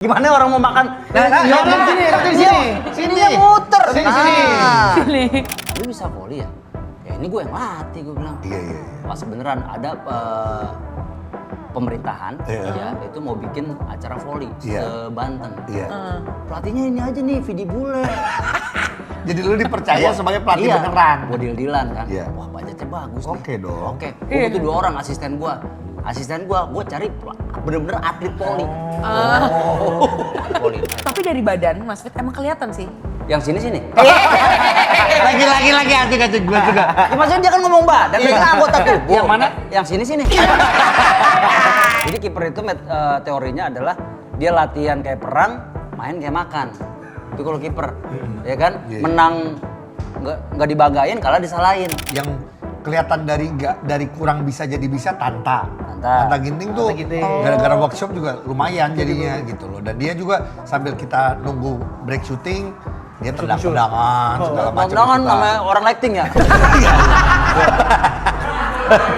Gimana orang mau makan? Sini. Muter. Sini. Lu bisa voli ya? Ya ini gue yang latih, gue bilang. Iya. Pas beneran ada pemerintahan, ya itu mau bikin acara voli se-Banten. Iya. Pelatihnya ini aja nih, Vidi Bule. Jadi lu dipercaya sebagai pelatih beneran. Gue deal-dealan kan. Iya. Wah budgetnya bagus nih. Oke dong. Oke, gue butuh 2 orang asisten gue. Asisten gue cari bener-bener atlet voli. Voli. Tapi dari badan Mas Fit emang kelihatan sih. Yang sini. Lagi hati gue juga. Ya, maksudnya dia kan ngomong badan, dia kan anggota tubuh. Yang mana? Yang sini. Jadi kiper itu teorinya adalah dia latihan kayak perang, main kayak makan. Itu kalau kiper, ya kan? Iya. Menang nggak dibanggain, kalah disalahin. Yang kelihatan dari kurang bisa jadi bisa Tanta Ginting tuh gara-gara workshop juga lumayan jadinya gitu loh. Dan dia juga sambil kita nunggu break syuting dia tendang-tendangan segala macam. Tendangan namanya orang lighting ya.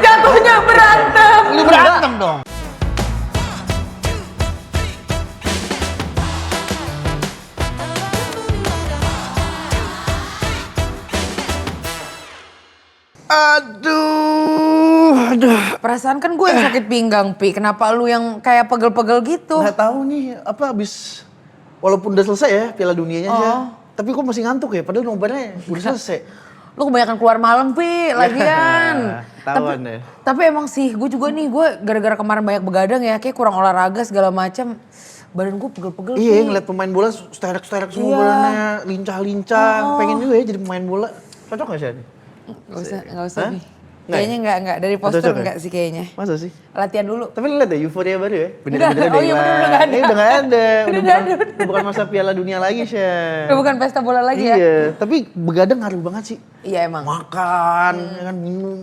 Jatuhnya berantem. Lu berantem dong. Aduh. Perasaan kan gue yang sakit pinggang, Pi. Kenapa lu yang kayak pegel-pegel gitu? Nggak tahu nih apa abis walaupun udah selesai ya Piala Dunianya aja. Tapi kok masih ngantuk ya padahal nobarnya udah selesai. Lu kebanyakan keluar malam, Pi, lagian. Ketahuan deh. Tapi emang sih, gue juga nih, gue gara-gara kemarin banyak begadang ya, kayak kurang olahraga segala macam. Badan gue pegel-pegel. Iya Pi. ngeliat pemain bola sterek-sterek semua Iya. badannya, lincah-lincah. Pengen juga ya jadi pemain bola. Cocok gak sih Adi? Nggak usah, Pi. Nggak Kayaknya nggak. Dari postur cocok ya? nggak sih kayaknya. Masa sih? Latihan dulu. Tapi lu liat ya euforia baru ya? Udah, oh iya bener, udah nggak ada. Udah nggak ada. Udah nggak ada. Udah bukan masa Piala Dunia lagi sih. Udah bukan pesta bola lagi ya? Iya, tapi begadang ngaruh banget sih. Iya emang. Makan, ya kan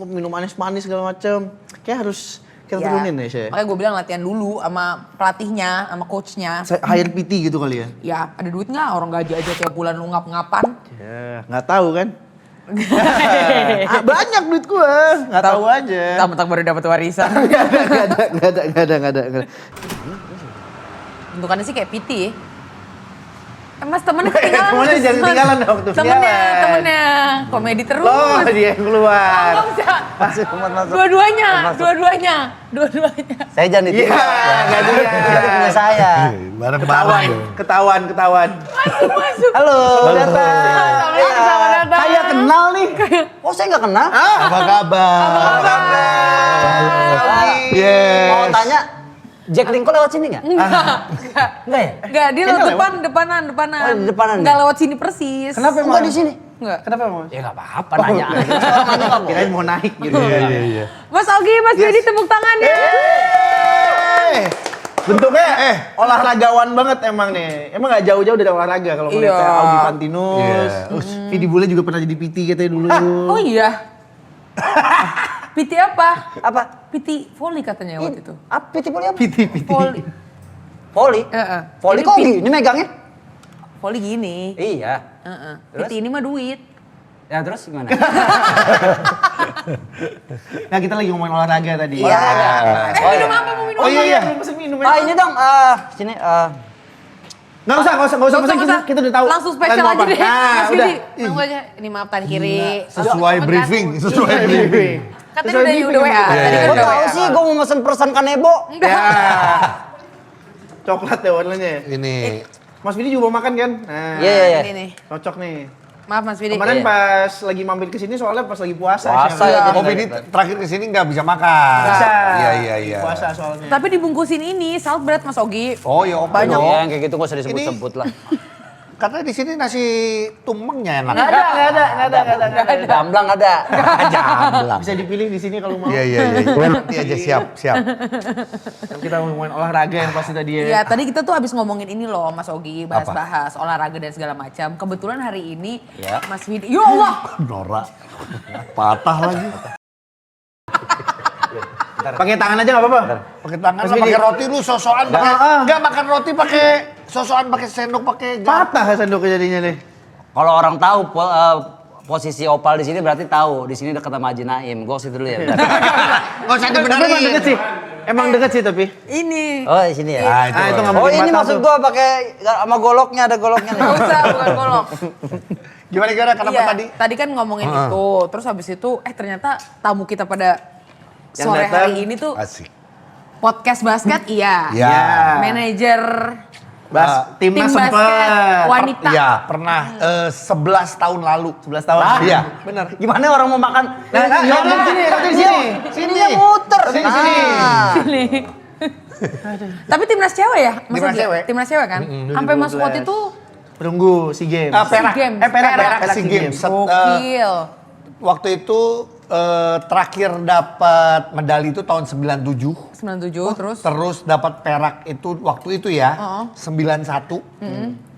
minum manis-manis segala macam. Kayak harus kita turunin ya, Syah. Makanya gue bilang latihan dulu sama pelatihnya, sama coachnya. Hire PT gitu kali ya? Ya, ada duit nggak? Orang gaji aja tiap bulan lu ngap-ngapan. Ya, nggak tahu kan? Banyak duit gua, nggak tahu aja. Mentang-mentang baru dapat warisan. Nggak ada. Bentukannya sih kayak PT. Mas temennya ketinggalan. Temennya jangan ketinggalan dong, tuh Temennya. Komedi terus. Oh, dia yang keluar. Nggak bisa. Masuk. Dua-duanya. Saya jangan itu. Iya, nggak dia. Itu punya saya. Bareng-bareng. Ketahuan. Masuk. Halo, Selamat datang. Kayak kenal nih. Oh saya nggak kenal? Apa kabar? Mau tanya, Jack Lincoln lewat sini nggak? Enggak ya? Enggak, dia lewat depanan. Oh, di depanan. Enggak lewat sini persis. Kenapa Enggak di sini. Enggak. Kenapa emang? Ya nggak apa-apa nanya. Orang nanya nggak mau. Kirain mau naik gitu. Iya. Mas Ogi, Mas Bedi tepuk tangannya. Bentuknya olahragawan banget emang nih. Emang gak jauh-jauh dari olahraga kalau ngeliat Iya. kayak Augie Fantinus. Iya. Vidi Bule juga pernah jadi PT katanya dulu. Oh iya. PT apa? Apa? PT volley katanya waktu itu. Apa? Piti apa? PT. Volley. Voli. Heeh. Voli Ini kok pi- gini megangnya? Volley gini. Iya. Heeh. Terus? PT ini mah duit. Ya terus gimana? Nah kita lagi ngomongin olahraga tadi. Iya. Oh Minum iya. apa? Mau minum Oh apa? iya. Belum pesen minum ya. Ah ini dong, sini. Nggak usah pesen. Kita udah tahu. Langsung spesial Kalian mau aja apa? deh. Nah, Mas udah. Bedi. Langsung aja. Ini maaf tangan kiri. Sesuai briefing. Katanya udah WA. Tadi kan Gue udah tahu WA. sih, gue mau mesen persen kanebo. Enggak. Ya. Coklat ya warnanya. Ini Mas Vidi juga mau makan kan? Nah, Iya. Ini nih. cocok nih. Maaf Mas Bedi. Kemarin Iya. pas lagi mampir ke sini soalnya pas lagi puasa. Puasa Syah. ya, jadi Kopi ini terakhir kesini nggak bisa makan. Bisa. Iya. Puasa soalnya. Tapi dibungkusin ini salad bread Mas Ogi. Oh ya oke Banyak dong. ya, yang kayak gitu gak usah disebut-sebut lah. Karena di sini nasi tumengnya enak. Nggak ada. Gamblang ada. Jamblang. Bisa dipilih di sini kalau mau. Iya. Nanti aja siap. Kan kita ngomongin olahraga yang pasti tadi Iya, ya. tadi kita tuh habis ngomongin ini loh Mas Ogi, Apa? bahas olahraga dan segala macam. Kebetulan hari ini Ya. Mas Widi, ya Allah, Nora. Patah lagi. Pakai tangan aja nggak apa-apa. Pakai tangan Mas lah, Widi. pakai roti lu sosokan pakai. Enggak makan roti pakai sosokan pakai sendok pakai Patah sendoknya jadinya deh. Kalau orang tahu posisi Opal di sini berarti tahu di sini dekat sama Haji Naim. Gue situ dulu ya. bentar. Enggak usah Tapi emang deket dibenerin. sih. Emang deket sih tapi. Ini. Oh, di sini ya. Nah, itu nggak Oh, mungkin ini batal maksud tuh. gua pakai sama goloknya, ada goloknya nih. Gak usah, bukan golok. Gimana kenapa Iya, tadi? tadi kan ngomongin itu, terus habis itu ternyata tamu kita pada Yang sore datang, hari ini tuh Asik. podcast basket iya. Ya. Manajer Timnas tim basket sempet. wanita. Iya, pernah 11 tahun lalu. 11 tahun. Iya. Benar. Gimana orang mau makan? Iya, sini, sini. Sininya muter. Sini. Sini. Tapi timnas cewek ya? Maksudnya Timnas cewek. Timnas cewek kan? Sampai masuk waktu itu Perunggu SEA Games. Perak. SEA Games. Perak SEA SEA Games. Games. gokil. Waktu itu terakhir dapat medali itu tahun 97. 97 terus. Terus dapat perak itu waktu itu ya, 91.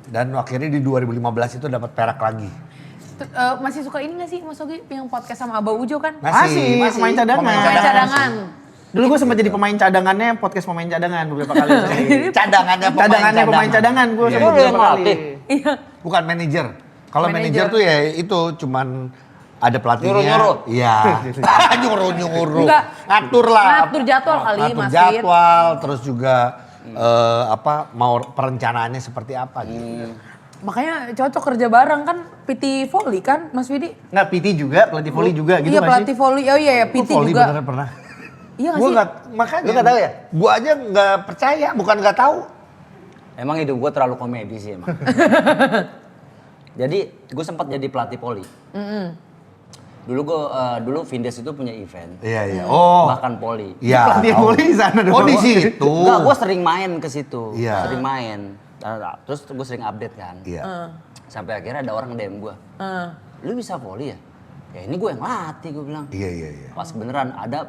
Dan akhirnya di 2015 itu dapat perak lagi. Masih suka ini gak sih Mas Ogi yang podcast sama Abah Ujo kan? Masih, pemain cadangan. Pemain cadangan. Dulu gue sempat jadi pemain cadangannya podcast pemain cadangan beberapa kali. Cadangannya Pemain cadangan gue Iya, sempat iya. beberapa kali. Iya. Bukan manajer. Kalau Manajer. manajer tuh ya itu cuman ada pelatihnya. Nyuruh-nyuruh. Iya. Nyuruh-nyuruh. Enggak. Ngatur lah. Ngatur jadwal kali, Ngatur Mas Fit. jadwal, terus juga mau perencanaannya seperti apa gitu. Makanya cocok kerja bareng kan PT Volley kan Mas Widi? Nggak, PT juga, pelatih volley juga gitu Iya nggak pelatih sih? volley. Oh iya ya PT Volley juga. beneran pernah. Iya gak Gue sih? nggak, makanya. Lu nggak tahu ya? Gue aja nggak percaya, bukan nggak tahu. Emang hidup gue terlalu komedi sih emang. Jadi gue sempat jadi pelatih poli. Dulu Vindes itu punya event. Iya iya. Oh. Bahkan poli. Iya. Pelatih volley di sana Oh doang. di situ. Enggak, gue sering main ke situ. Iya. Sering main. Terus gue sering update kan. Iya. Sampai akhirnya ada orang nge-DM gue. Lu bisa volley ya? Ya ini gue yang latih, gue bilang. Iya iya iya. Pas beneran ada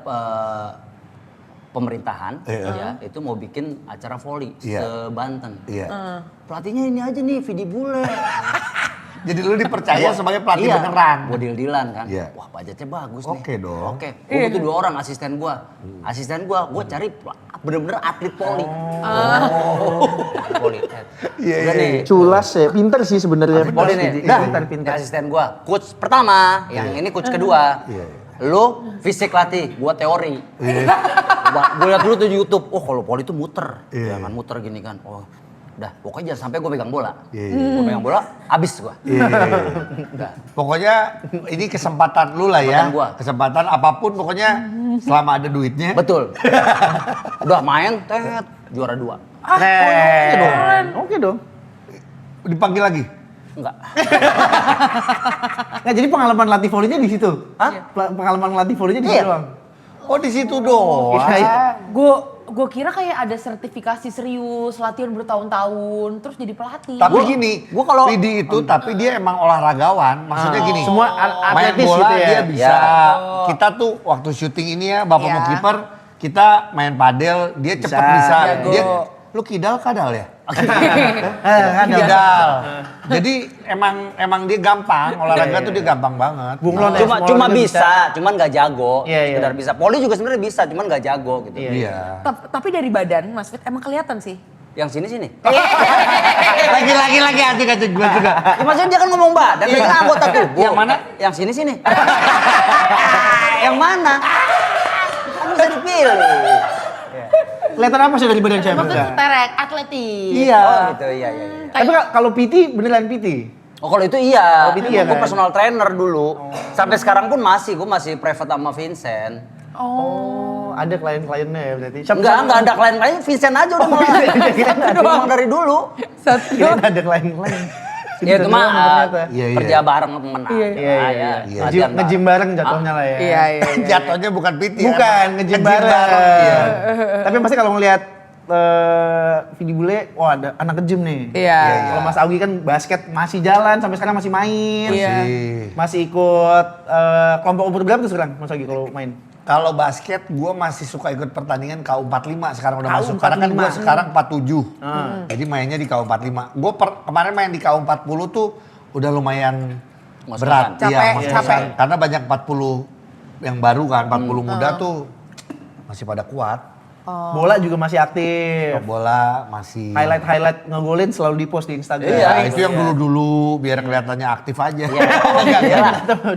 pemerintahan Iya. ya, itu mau bikin acara volley Iya. se-Banten. Iya. Pelatihnya ini aja nih, Vidi Bule. Jadi lu dipercaya sebagai pelatih Iya, beneran. Gue deal-dealan kan. Iya. Wah budgetnya bagus nih. Oke dong. Oke, gue butuh 2 orang asisten gue. Asisten gue cari bener-bener atlet poli. Poli. Iya, Udah iya, nih. Culas ya, pinter sih sebenarnya. Atlet poli nih. Dah, Dah, pinter. asisten gue. Coach pertama, yang ini coach kedua. Iya, Lu fisik latih, gue teori. Gue liat dulu tuh di YouTube. Oh kalau poli tuh muter. Iya. Jangan muter gini kan. Oh, udah pokoknya jangan sampai gue pegang bola. Iya, Gue pegang bola, abis gue. Iya. Pokoknya ini kesempatan lu lah ya. Kesempatan gua. Kesempatan apapun pokoknya selama ada duitnya. Betul. Udah main, juara 2. Oke dong. Oke dong. Dipanggil lagi. Enggak. Nah, jadi pengalaman latih volley-nya di situ. Hah? Pengalaman latih volley-nya di Iya. situ doang. Oh di situ doang. Iya. Gue kira kayak ada sertifikasi serius, latihan bertahun-tahun, terus jadi pelatih. Tapi gini, gua kalau- Vidi itu tapi dia emang olahragawan. Maksudnya gini. Semua main atletis bola gitu ya. dia bisa. Ya. Kita tuh waktu syuting ini ya, Bapak Ya. mau kiper, kita main padel, dia cepet bisa. Jago. Dia, lu kidal kadal ya? Kidal. Jadi emang dia gampang, olahraga tuh dia gampang banget. Bunglon ya, Cuma semua cuma olahraga bisa, cuman nggak jago. Iya, iya. Sekedar bisa. Poli juga sebenarnya bisa, cuman nggak jago gitu. Iya. Tapi dari badan Mas Fit emang kelihatan sih. Yang sini. Lagi asik gue juga. Ya, maksudnya dia kan ngomong badan, dia kan anggota tubuh. Yang mana? Yang sini. Yang mana? Kan bisa dipilih. Kelihatan apa sih dari badan cewek? Maksudnya terek, atletis. Iya. Oh gitu, iya. Tapi kalau PT beneran PT? Oh kalau itu iya, Oh, itu iya gue kan? personal trainer dulu. Sampai sekarang pun gue masih private sama Vincent. Oh, ada klien-kliennya ya berarti. Enggak ada klien-klien, Vincent aja udah mulai. Itu doang dari dulu. Satu Kirain ada klien-klien. Ya itu mah ternyata. Iya, iya. kerja bareng temen aja. Iya, iya. Latihan Nge-gym bareng jatuhnya lah ya. Iya. Jatuhnya bukan PT. Bukan, nge-gym bareng. Iya. Tapi pasti kalau ngelihat Vidi Bule, wah ada anak nge-gym nih. Iya. Kalau Mas Augie kan basket masih jalan, sampai sekarang masih main. Iya. Masih ikut kelompok umur berapa tuh sekarang Mas Augie kalau main? Kalau basket, gue masih suka ikut pertandingan KU45 sekarang udah masuk. KU45. Karena kan gue sekarang 47. Jadi mainnya di KU45. Gue kemarin main di KU40 tuh udah lumayan berat. Capek, Iya, ngos-ngosan. capek. Karena banyak 40 yang baru kan, 40 muda tuh masih pada kuat. Bola juga masih aktif. Bola masih. Highlight ngegolin selalu di-post di Instagram. Iya, itu yang dulu-dulu biar kelihatannya aktif aja.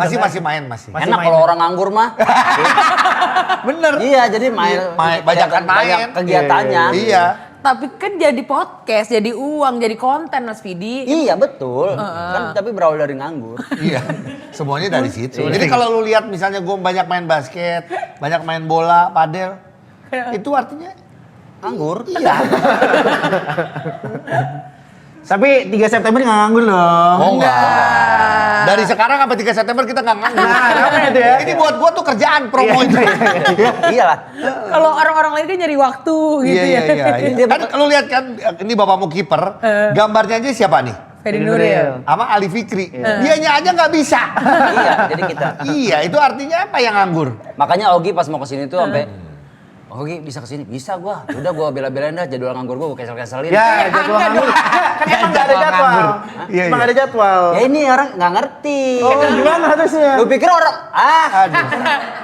Masih main. Enak kalau orang nganggur mah. Bener. Iya, jadi banyak kegiatannya. Iya. Tapi kan jadi podcast, jadi uang, jadi konten Mas Vidi. Iya betul. Kan tapi berawal dari nganggur. Iya, semuanya dari situ. Jadi kalau lu lihat misalnya gue banyak main basket, banyak main bola, padel, itu artinya Nganggur. iya. Tapi 3 September nggak nganggur loh. Oh enggak. Dari sekarang sampai 3 September kita nggak nganggur. Apa itu ya? Ini buat gua tuh kerjaan promo itu. Iyalah. Kalau orang-orang lain kan nyari waktu gitu Iya. ya. Kan lu lihat kan ini bapakmu kiper, gambarnya aja siapa nih? Ferdi Nuril. Sama Ali Fikri. Dianya aja nggak bisa. Iya, jadi kita. Iya, itu artinya apa yang nganggur? Makanya Ogi pas mau kesini tuh sampai Ogi bisa kesini, bisa gua. Udah gua bela-belain dah jadwal nganggur gua cancel-cancelin. Ya, jadwal nganggur. Kan emang nggak ada jadwal. Iya. Emang nggak ada jadwal. Ya ini orang nggak ngerti. Oh, gimana harusnya? Lu pikir orang Aduh.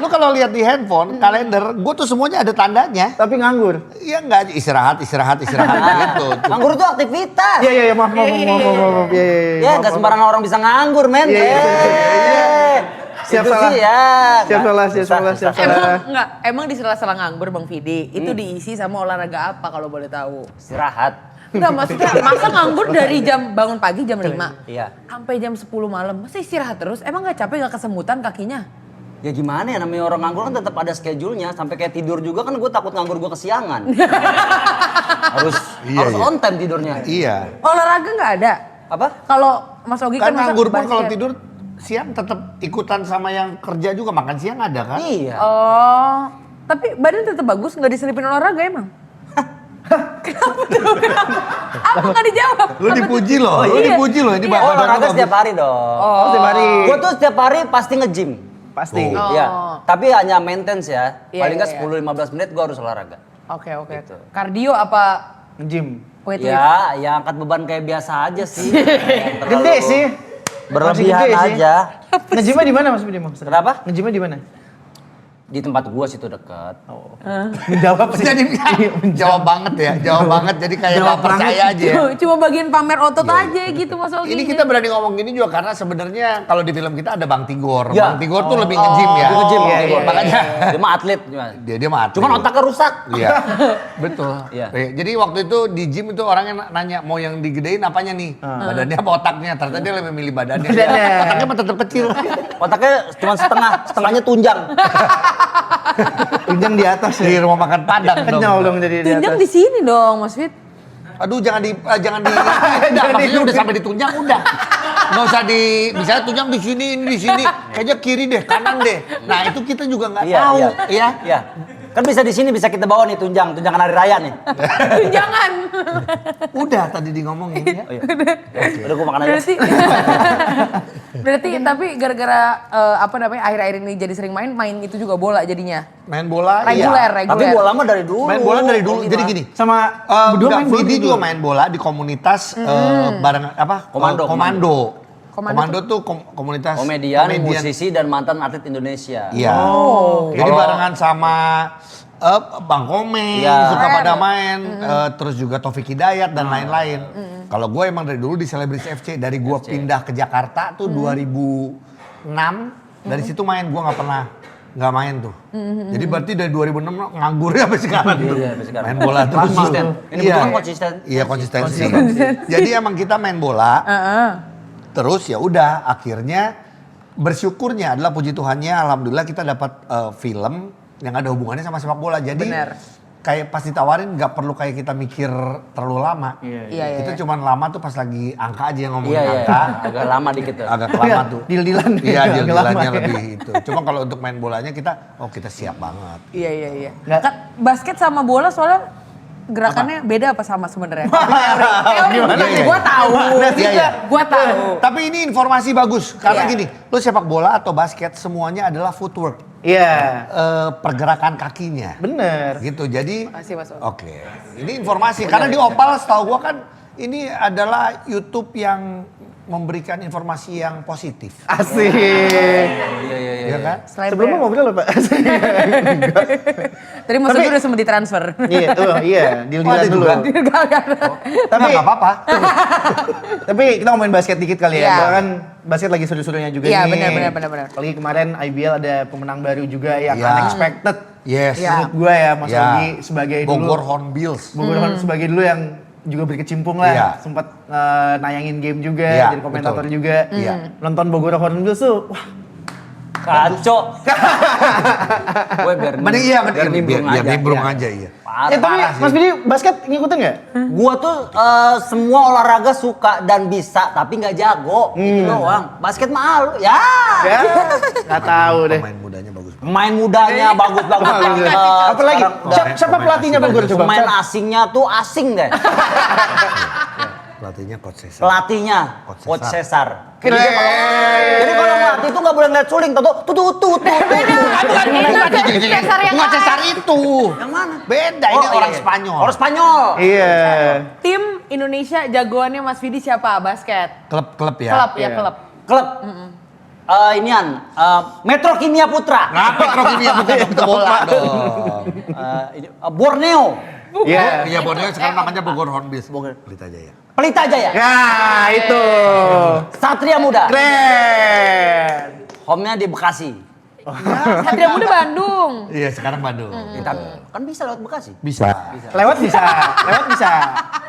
Lu kalau lihat di handphone, kalender, gua tuh semuanya ada tandanya. Tapi nganggur. Iya enggak istirahat gitu. nganggur tuh aktivitas. Iya, maaf. Iya. Ya nggak sembarangan orang bisa nganggur, men. Siap Itu salah. sih ya. Siap salah. Emang di sela-sela nganggur Bang Vidi, itu diisi sama olahraga apa kalau boleh tahu? Istirahat. Enggak, maksudnya masa nganggur dari jam bangun pagi jam 5 Iya. sampai jam 10 malam, masa istirahat terus? Emang nggak capek, nggak kesemutan kakinya? Ya gimana ya, namanya orang nganggur kan tetap ada schedule-nya. Sampai kayak tidur juga kan gue takut nganggur gue kesiangan. harus on time tidurnya. Iya. Olahraga nggak ada? Apa? Kalau Mas Ogi Kan masa nganggur pun kalau basket. tidur siang tetap ikutan sama yang kerja juga, makan siang ada kan? Iya. Oh, tapi badan tetap bagus, nggak diselipin olahraga emang? Kenapa tuh? Apa nggak dijawab? Lu dipuji loh, iya. ini Oh, badan olahraga bagus. setiap hari dong. Oh, setiap hari. Gue tuh setiap hari pasti nge-gym. Pasti. Oh. Iya. Tapi hanya maintenance ya. Iya, Paling nggak iya, 10-15 menit gue harus olahraga. Oke. Gitu. Kardio apa Nge-gym. weightlifting? Ya angkat beban kayak biasa aja sih. Yang terlalu Gede sih. Berlebihan Masih gede sih. aja. Nge-gymnya di mana Mas Budi? Kenapa? Nge-gymnya di mana? Di tempat gua situ dekat. Menjawab sih. Jadi jawab banget jadi kayak Jawab gak percaya aja ya. Cuma bagian pamer otot aja gitu Mas Ogi. Ini kita berani ngomong gini juga karena sebenarnya kalau di film kita ada Bang Tigor. Ya. Bang Tigor tuh lebih nge-gym ya. Dia nge-gym, Iya, Bang Tigor. Makanya Dia mah atlet. dia mah atlet. Cuman otaknya rusak. Iya. Betul. Iya. Jadi waktu itu di gym itu orangnya nanya mau yang digedein apanya nih? Badannya apa otaknya? Ternyata dia lebih milih badannya. Otaknya mah tetap kecil. Otaknya cuma setengahnya tunjang. Tunjang di atas Di ya. rumah makan Padang Kenyal dong jadi di Tunjang atas. di sini dong Mas Fit. Aduh jangan udah maksudnya udah sampai di tunjang udah. Nggak usah misalnya tunjang di sini, ini di sini, kayaknya kiri deh, kanan deh. Nah itu kita juga nggak tahu, Iya. Kan bisa di sini bisa kita bawa nih tunjangan hari raya nih. Tunjangan. Udah tadi di ngomongin ya. Oh, iya. Udah gua makan aja. Berarti tapi gara-gara akhir-akhir ini jadi sering main itu juga bola jadinya. Main bola, Reguler. Tapi bola mah dari dulu. Main bola dari dulu. Jadi gini, Sama berdua main bola Vidi juga main bola di komunitas bareng apa? Komando tuh komunitas Komedian, musisi dan mantan atlet Indonesia. Iya. Jadi barengan sama Bang Komeng Iya. suka pada main, terus juga Taufik Hidayat dan lain-lain. Kalau gue emang dari dulu di Celebrity FC, dari gue pindah ke Jakarta tuh 2006, dari situ main gue nggak main tuh. Jadi berarti dari 2006 nganggur sampai sekarang tuh. Iya, sampai sekarang. Main bola terus. Konsisten. Ini bukan konsisten. Iya konsistensi. Jadi emang kita main bola. Terus ya udah akhirnya bersyukurnya adalah puji Tuhannya alhamdulillah kita dapat film yang ada hubungannya sama sepak bola. Jadi kayak pas ditawarin nggak perlu kayak kita mikir terlalu lama. Iya. Kita cuman lama tuh pas lagi angka aja yang ngomongin Iya. angka. Agak lama dikit tuh. Agak lama tuh. Deal-dealan. Iya, Agak deal-dealannya lama ya. lebih itu. Cuma kalau untuk main bolanya kita siap banget. Iya. Kan basket sama bola soalnya gerakannya beda apa sama sebenarnya? Gimana nih? Gua tahu. Iya. Gua tahu. Tapi ini informasi bagus karena Iya. gini, lu sepak bola atau basket semuanya adalah footwork. Iya. Pergerakan kakinya. Bener. Gitu. Jadi Makasih, Mas. Oke. Ini informasi karena di Opal setahu gua kan ini adalah YouTube yang memberikan informasi yang positif. Asik. Iya kan? Sebelumnya mau berapa, Pak? Tadi maksudnya udah sempat ditransfer. Iya, deal-dealan dulu. Tapi nggak apa-apa. Tapi kita ngomongin basket dikit kali ya. Iya. Kan basket lagi seru-serunya juga Iya, nih. benar. Apalagi kemarin IBL ada pemenang baru juga yang Iya. unexpected. Yes. Menurut gue ya, Mas Ya. Yogi sebagai Bogor dulu Hornbills. Bogor Hornets sebagai dulu yang juga berkecimpung lah, Iya. sempat nayangin game juga, Iya, jadi komentator betul. juga. Iya. Nonton Bogor Hornets tuh, wah Kacau. Gue biar Mending iya, biar nimbrung biar aja. nimbrung Iya. aja iya. tapi Parah. Mas Bidi basket ngikutin nggak? Gua tuh semua olahraga suka dan bisa, tapi nggak jago. Itu doang. Basket mah ya. Ya, nggak tahu deh. Pemain mudanya bagus. Pemain mudanya bagus-bagus. Apalagi siapa pelatihnya Bogor coba? Pemain asingnya tuh asing deh. Pelatihnya Coach Cesar. Pelatihnya Coach Coach Cesar. Cesar. Jadi kalau ngelatih tuh nggak boleh ngeliat suling, tuh. Cesar yang Bukan Cesar itu. Yang mana? Beda, ini Oh, orang iya. Spanyol. Orang Spanyol. Iya. Tim Indonesia jagoannya Mas Vidi siapa? Basket. Klub-klub ya. Klub ya, Iya. klub. Klub. Metro Kimia Putra. Nah, Petro ini yang bukan dokter bola dong. Borneo. Iya. Iya, Borneo sekarang namanya Bogor Hornbills. Bogor. Pelita Jaya. Pelita Jaya. Ya, itu. Satria Muda. Keren. Home-nya di Bekasi. Satria Muda Bandung. Iya, sekarang Bandung. Kita kan bisa lewat Bekasi. Bisa. Lewat bisa. Lewat bisa.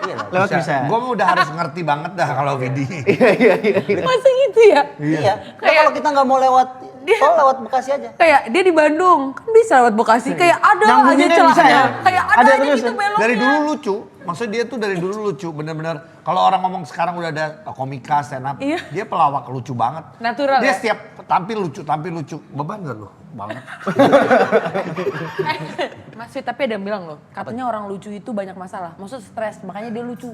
Iya lah. Lewat bisa. Gue mah udah harus ngerti banget dah kalau Vidi. Iya. Masa gitu ya? Iya. Nah, kalau kita nggak mau lewat tol, lewat Bekasi aja. Kayak dia di Bandung, kan bisa lewat Bekasi. Kayak ada aja Nyambunginnya bisa celahnya. ya? Kayak ada Ada aja terus gitu ya? beloknya. Dari dulu lucu. Maksudnya dia tuh dari dulu lucu. Bener-bener. Kalau orang ngomong sekarang udah ada komika, stand up. Iya. Dia pelawak lucu banget. Natural Dia ya? setiap tampil lucu. Beban gak lu? Banget. Mas Fit, tapi ada yang bilang loh, katanya orang lucu itu banyak masalah. Maksud stres, makanya dia lucu.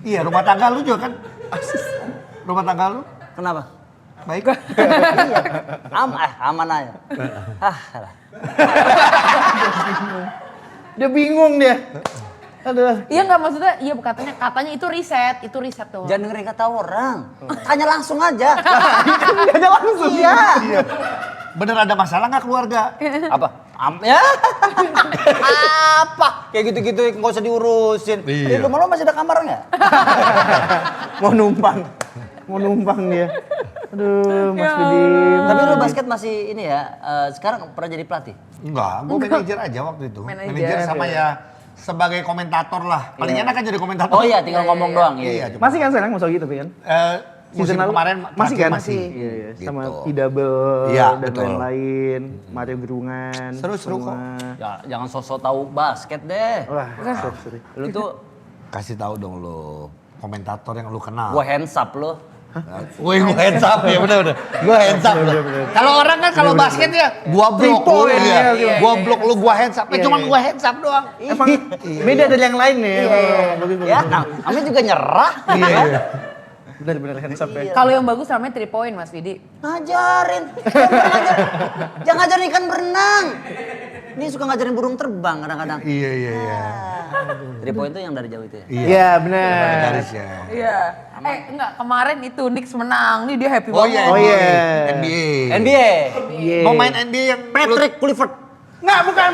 Iya, rumah tangga lu juga kan? Rumah tangga lu? Kenapa? Baik. Aman aja. Alah. Dia bingung dia. Aduh. Iya nggak maksudnya, iya katanya itu riset tuh. Jangan dengerin kata orang. Tanya langsung aja. Gak ada langsung. Iya. Bener ada masalah nggak keluarga? Apa? Ya? Apa? Kayak gitu-gitu nggak usah diurusin. Iya. Di rumah lo masih ada kamar nggak? Mau numpang dia. Aduh, Mas Ya Bidi. Tapi lo basket masih ini ya, sekarang pernah jadi pelatih? Enggak, gue manajer aja waktu itu. Manajer, Manajer sama ya sebagai komentator lah. Paling enak kan jadi komentator. Oh iya, tinggal ngomong doang. Iya, Masih kan sekarang Mas Yogi tapi kan? musim lalu kemarin masih terakhir kan? masih. Iya, iya. Gitu. Sama P-Double Iya, dan betul. lain-lain. Mario Gerungan. Seru-seru kok. semua. Ya, jangan sosok tahu basket deh. Wah, sorry. Lu tuh Kasih tahu dong lo komentator yang lu kenal. gua hands up lo. Woi, gue hands up ya, bener. Gue hands up. Kalau orang kan kalau basket ya, gua blok lu, point, ya. iya. Gua blok lu, gua hands up. Iya, Cuma iya. gua hands up doang. Emang beda dari yang lain nih. Bagus. Ya, namanya juga nyerah. Iya. Benar-benar hands up ya. Kalau yang bagus namanya 3 point Mas Vidi. Ngajarin. Jangan ngajarin ikan berenang. Ini suka ngajarin burung terbang kadang-kadang. Iya. 3 point itu yang dari jauh itu ya. Iya, benar. Garis ya. Iya. Enggak, kemarin itu Knicks menang. Nih dia happy Oh banget. iya, Oh, iya. NBA. NBA. Iya. Mau main NBA yang Patrick Clifford. Nggak, bukan.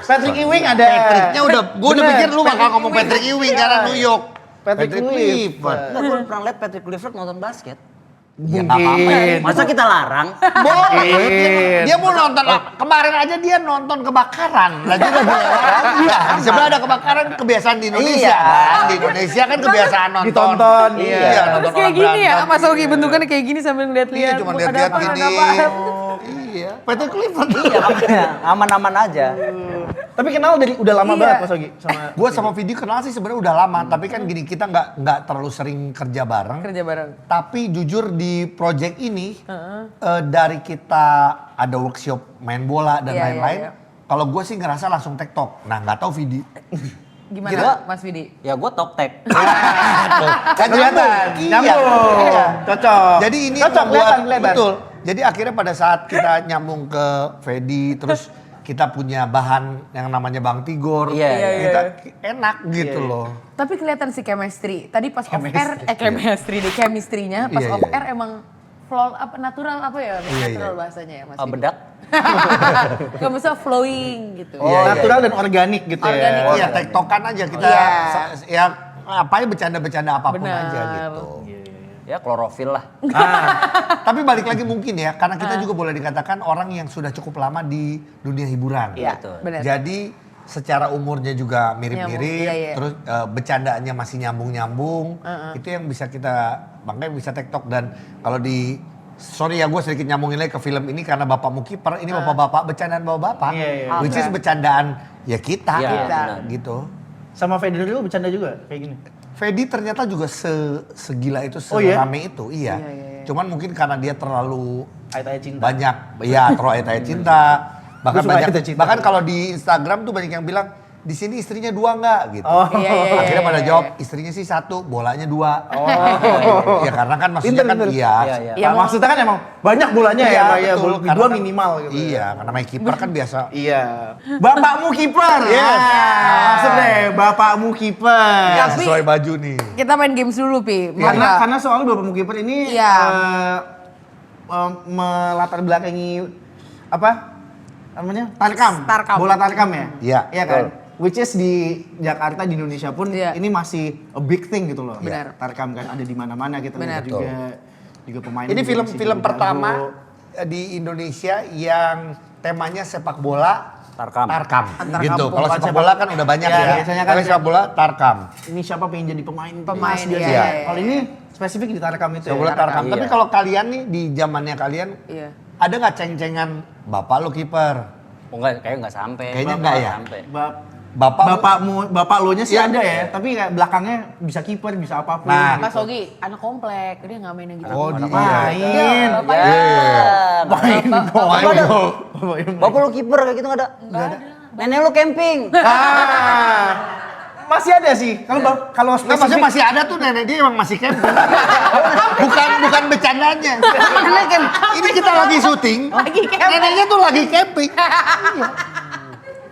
Patrick Ewing ada. Patricknya udah, gue udah Bener, pikir lu bakal Patrick ngomong Ewing. Patrick Ewing karena New York. Patrick Clifford. Enggak, gue pernah lihat Patrick Clifford nonton basket. Ya nggak apa-apa ya. Masa kita larang? Boleh. Dia mau nonton, kemarin aja dia nonton kebakaran. Lagi udah iya, di sebelah ada kebakaran, kebiasaan di Indonesia. Iya. Kan? Di Indonesia kan kebiasaan nonton. Ditonton, Iya, iya. nonton Terus kayak orang gini ya, berantem. Mas Ogi bentukannya kayak gini sambil ngeliat-liat. Iya, cuma Ada lihat-lihat apa, gini. ada apa. Iya. Patrick Clifford. Iya, makanya aman-aman aja. Tapi kenal dari udah lama Iya. banget Mas Ogi sama Gue sama Vidi kenal sih sebenarnya udah lama, tapi kan gini kita nggak terlalu sering kerja bareng. Kerja bareng. Tapi jujur di project ini dari kita ada workshop main bola dan Iya, lain-lain. iya. Kalau gue sih ngerasa langsung tektok. Nah nggak tahu Vidi. Gimana Gila. Mas Vidi? Ya gue toktek. Kan kelihatan, nyambung. Iya. Cocok. Jadi ini cocok membuat kelihatan. betul. Jadi akhirnya pada saat kita nyambung ke Fedi terus kita punya bahan yang namanya Bang Tigor, Iya, iya, kita enak gitu loh. Tapi kelihatan sih chemistry. Tadi pas off air, chemistry-nya pas Iya, off iya. air emang flow apa natural apa ya? Iya, Natural iya. bahasanya ya Mas. Bedak. Gak bisa flowing gitu. Natural dan organik gitu Organik. ya. Iya, tektokan aja kita Iya. ya apa ya bercanda-bercanda apapun Benar. aja gitu. Ya klorofil lah. Tapi balik lagi mungkin ya, karena kita juga boleh dikatakan orang yang sudah cukup lama di dunia hiburan. Iya, Betul. benar. Jadi secara umurnya juga mirip-mirip, Nyambung, iya, iya. terus bercandaannya masih nyambung-nyambung. Itu yang bisa kita, makanya bisa TikTok. Dan kalau di, sorry ya gue sedikit nyambungin lagi ke film ini karena bapakmu kiper, ini bapak-bapak, bercandaan bapak-bapak. Iya, iya. Which is bercandaan ya kita, Iya, benar. gitu. Sama Federer bercanda juga kayak gini. Fedi ternyata juga segila itu, Oh, iya? serame itu, iya. Cuman mungkin karena dia terlalu Ayat-ayat cinta. banyak, ya terlalu ayat-ayat cinta. Bahkan Gua suka banyak, ayat-ayat cinta. bahkan kalau di Instagram tuh banyak yang bilang, di sini istrinya 2 nggak gitu. Oh. Iya, iya, iya, Akhirnya pada iya, jawab, iya. istrinya sih 1, bolanya 2. Ya karena kan maksudnya Pinter, kan pinter. iya. Iya, iya. Iya, mau- maksudnya kan emang banyak bolanya ya, ya betul. gol Karena kedua kan- minimal gitu. Iya, karena main kiper kan biasa. Iya. Bapakmu kiper. Yes. Masuk deh, bapakmu kiper. Ya, Tapi- sesuai baju nih. Kita main games dulu, Pi. Karena soalnya bapakmu kiper ini Iya. melatar belakangi apa namanya tarkam, Tarkam. bola tarkam ya. Iya, Iya kan. Which is di Jakarta di Indonesia pun Iya. ini masih a big thing gitu loh. Benar. Tarkam kan ada di mana-mana kita Benar. lihat juga pemain. Ini juga masih film-film jago. pertama di Indonesia yang temanya sepak bola Tarkam. Antar gitu. kampung. Kalau Bukan sepak sepak- bola kan udah banyak Ya, ya. biasanya kan Tapi sepak bola Tarkam. Ini siapa pengen jadi pemain? Pemain, biasanya. iya, iya. Kalau ini spesifik di Tarkam itu. Sepak bola ya? Tarkam. Iya. Tapi kalau kalian nih di zamannya kalian Iya. ada nggak ceng-cengan bapak lu kiper? Oh enggak, kayaknya enggak sampai. Kayaknya Bapak enggak ya? Sampai. Bapak lo nya sih Iya. ada ya, tapi kayak belakangnya bisa kiper, bisa apapun. Nah, Mas Ogi, anak komplek, dia nggak main yang gitu. Oh, Anak dia. Main. Bapak Ya. Main Bapak ada. Main. Bapak lu kiper kayak gitu enggak ada? Enggak ada. Nenek lu camping. Ah, masih ada sih. Kalau Nggak, maksudnya spesifik masih ada tuh nenek dia emang masih camping. bukan bercandanya. Nenek ini kita lagi syuting. Lagi camping. Neneknya tuh lagi camping.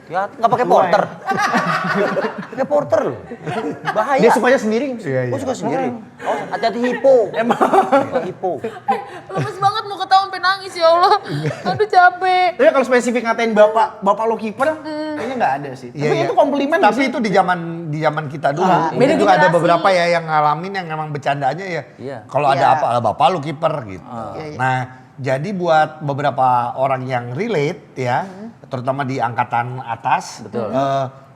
Ya enggak pakai porter. Pakai porter lu. Bahaya. dia sukanya sendiri. Iya, Gua suka sendiri. Oh, hati-hati hipo. Emang. Hipo. Lemes banget mau ketawa sampai nangis ya Allah. Aduh capek. Tapi kalau spesifik ngatain bapak lo kiper, kayaknya nggak ada sih. Iya, Tapi iya. itu komplimen Tapi sih. itu di zaman kita dulu. beda Mungkin juga ada generasi. beberapa ya yang ngalamin yang emang bercandanya ya. Iya. Kalau ada apa, bapak lu kiper gitu. Iya, iya. Nah, jadi buat beberapa orang yang relate ya, terutama di angkatan atas,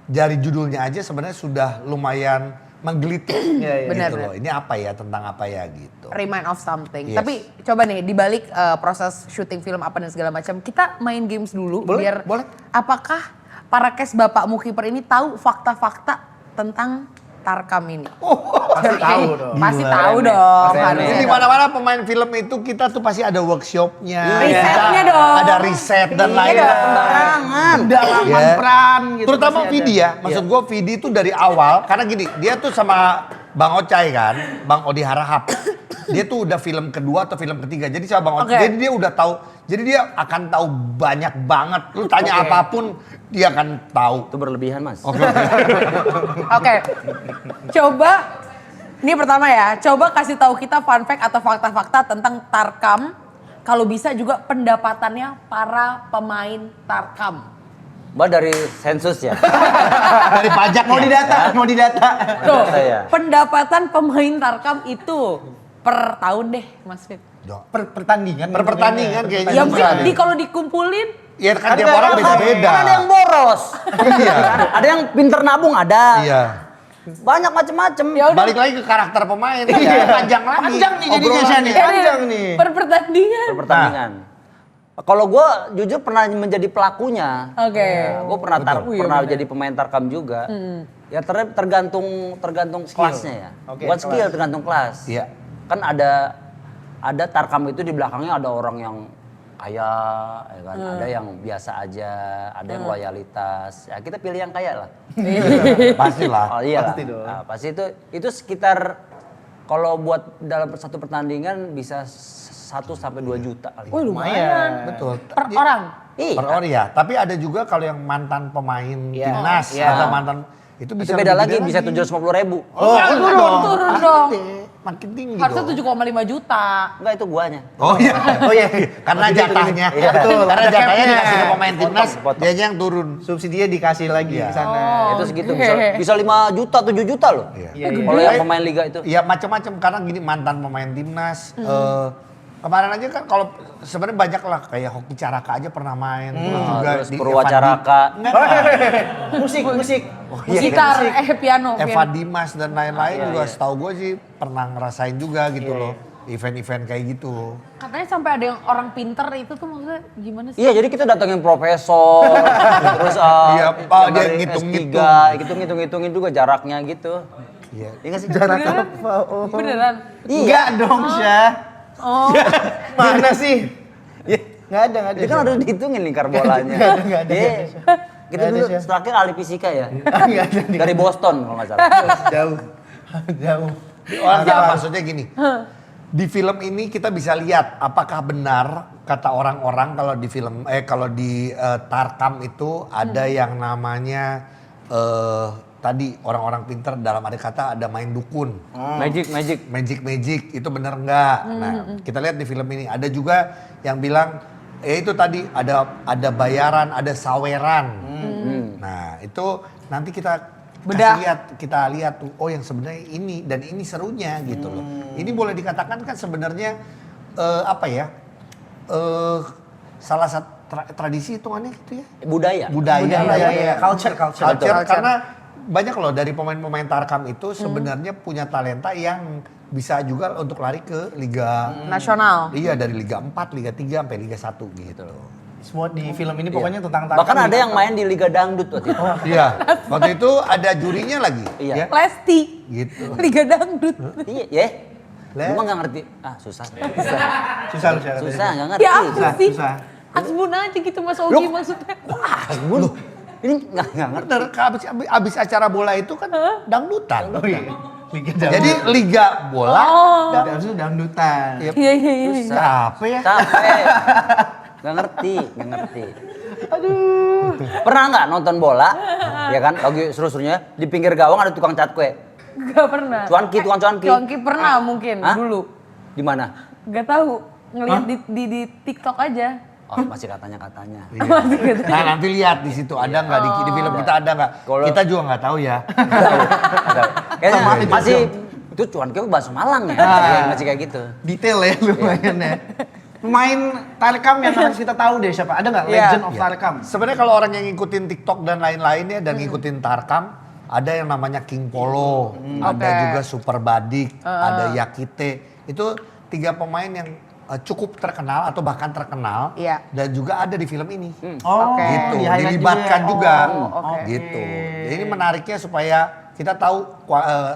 dari judulnya aja sebenarnya sudah lumayan menggelitik. Iya, iya. Gitu Benar, loh. Ini apa ya, tentang apa ya gitu. Remind of something. Yes. Tapi coba nih dibalik proses syuting film apa dan segala macam, kita main games dulu Boleh, biar boleh. apakah para cast bapakmu kiper ini tahu fakta-fakta tentang Tarkam ini? Pasti tahu dong. Pasti Gila, tahu remeh. dong. Remeh. harusnya Jadi di dong. mana-mana pemain film itu kita tuh pasti ada workshopnya. Risetnya Kita dong. Ada riset dan Iya lain-lain. dong. Sembarangan. Dalaman Ya. peran gitu. Terutama pasti Vidi ada. ya, maksud gue Vidi itu dari awal, karena gini, dia tuh sama Bang Ocai kan, Bang Odi Harahap. Dia tuh udah film kedua atau film ketiga, jadi sama Bang Ocai, Oke. jadi dia udah tahu, jadi dia akan tahu banyak banget. Lu tanya Oke. apapun, dia akan tahu. Itu berlebihan, Mas. Oke, oke. Oke. Coba ini pertama ya, coba kasih tahu kita fun fact atau fakta-fakta tentang Tarkam. Kalau bisa juga pendapatannya para pemain Tarkam. Mbak dari sensus ya? Dari pajak Mau ya? didata, mau didata. Tuh, Saya. pendapatan pemain Tarkam itu per tahun deh, Mas Fit. Pertandingan. Per pertandingan kayaknya. Ya susah mungkin deh. di kalau dikumpulin, Ya kan tiap orang beda-beda. Kan ada yang boros. Iya. Ada yang pinter nabung ada. Iya. Banyak macem-macem. ya udah. Balik lagi ke karakter pemain. Iya. Panjang lagi. Panjang nih jadinya obrolannya. Shan nih. Panjang nih. Per pertandingan. Pertandingan. Kalau gue jujur pernah menjadi pelakunya. Oke. Gue pernah Betul. Iya, pernah benar. jadi pemain Tarkam juga. Ya tergantung kelasnya ya. Oke, Bukan kelas. skill, tergantung kelas. Iya. Kan ada Tarkam itu di belakangnya ada orang yang kaya, ya kan? Ada yang biasa aja, ada yang loyalitas. Ya kita pilih yang kaya lah. Pastilah. Oh iya lah. Pasti dong. Nah, pasti itu sekitar kalau buat dalam satu pertandingan bisa 1 sampai 2 juta kali. Wih lumayan. Betul. Per orang. Per ori ya. Tapi ada juga kalau yang mantan pemain timnas atau mantan itu bisa Itu beda lebih lagi, bisa 750.000. Turun dong. Makin tinggi Harusnya dong. 7,5 juta. Enggak, itu guanya. Oh iya. Karena jatahnya. Betul, Karena ada jatahnya capnya. dikasih ke pemain timnas, Potong. dia yang turun. Subsidinya dikasih lagi ke sana. Itu segitu bisa 5 juta, 7 juta loh. Iya. Kalau yang pemain liga itu. Ya macam-macam karena gini mantan pemain timnas. Kemarin aja kan kalau sebenarnya banyak lah kayak Hoki Caraka aja pernah main. Terus juga Terus di Purwacaraka. Musik. Gitar, piano. Eva Dimas dan lain-lain juga iya. setahu gue sih pernah ngerasain juga gitu loh. Event-event kayak gitu. Katanya sampai ada yang orang pinter itu tuh maksudnya gimana sih? Iya, jadi kita datengin profesor, terus Iya, Pak, yang dia dari ngitung-ngitung. S3, gitu ngitung-ngitungin juga jaraknya gitu. Iya. Iya nggak sih? Jarak apa? Oh. Beneran? Enggak dong, Syah. Oh, Mana sih? Enggak ada. Itu kan harus dihitungin lingkar bolanya. Nggak ada. Iya. Kita Nggak ada, dulu Syah. terakhir ahli fisika ya. Enggak ada. Dari Boston kalau nggak salah. Jauh. Maksudnya gini. Di film ini kita bisa lihat apakah benar kata orang-orang kalau di film kalau di Tarkam itu ada yang namanya tadi orang-orang pinter dalam arti kata ada main dukun. Magic itu benar enggak? Nah, kita lihat di film ini ada juga yang bilang itu tadi ada bayaran, ada saweran. Nah, itu nanti kita kita lihat tuh, oh yang sebenarnya ini dan ini serunya gitu loh. Ini boleh dikatakan kan sebenarnya salah satu tradisi hitungannya gitu ya. Budaya. Culture. Karena banyak loh dari pemain-pemain Tarkam itu sebenarnya punya talenta yang bisa juga untuk lari ke liga nasional. Iya, dari Liga 4, Liga 3 sampai Liga 1 gitu loh. Semua di film ini pokoknya tentang Tarkam. Bahkan ada yang main di Liga Dangdut waktu itu. Iya, waktu itu ada jurinya lagi. Iya. Ya? Lesti. Gitu. Liga Dangdut. Iya, ya. Lah. Emang nggak ngerti? Susah. Susah lu, Syah. Susah, nggak ngerti. Ya apa sih? Susah. Asbun aja gitu Mas Ogi maksudnya. Asbun. Ini nggak ngerti. Bener, abis acara bola itu kan dangdutan. Oh iya. Liga Dangdut. Jadi liga bola. Dangdut dangdutan. Iya. Siapa ya? Capek. Nggak ngerti. Aduh. Pernah nggak nonton bola? Ya kan, lagi seru-serunya di pinggir gawang ada tukang cat kue. Gak pernah. Tukang cuanki. Cuanki pernah mungkin Hah? dulu. Di mana? Gak tahu. Ngelihat di TikTok aja. Oh, masih katanya. Masih gitu. Nah nanti lihat di situ ada nggak di film kita ada nggak? Kalau- Kita juga nggak tahu ya. Kayaknya masih itu cuanki bahasa Malang ya. Masih kayak gitu. Detail ya lumayan ya. Pemain Tarkam yang harus kita tahu deh siapa? Ada nggak Iya. Legend of Tarkam? Sebenarnya kalau orang yang ngikutin TikTok dan lain-lainnya dan ngikutin Tarkam, ada yang namanya King Polo, ada Oke. juga Super Badik, ada Yakite. Itu 3 pemain yang cukup terkenal atau bahkan terkenal Iya. dan juga ada di film ini. Oh, Oke. Gitu, di-highlight dilibatkan ya. juga, Oh, oke. gitu. Jadi ini menariknya supaya kita tahu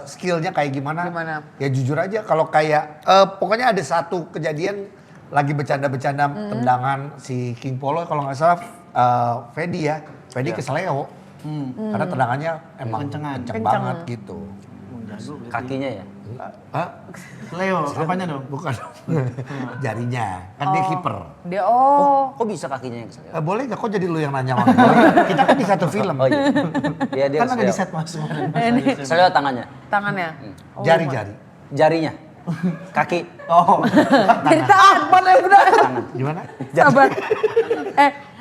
skillnya kayak gimana. Ya jujur aja kalau kayak pokoknya ada satu kejadian lagi bercanda-bercanda tendangan si King Polo kalau nggak salah Fedi ya, Fedi kesleo karena tendangannya emang kenceng banget gitu. Kakinya ya. Hah? Leo, apanya dong? Bukan jarinya, kan dia kiper. Dia Kok bisa kakinya yang keselio? Boleh nggak kok jadi lu yang nanya sama gue? Kita kan di satu film. Oh iya. Iya dia Kan ada di keselio. set mas. Keselio tangannya. tangannya. Jari-jari. Jarinya. Kaki. Oh. Jadi tangan, mana yang benar? Gimana? Sabar.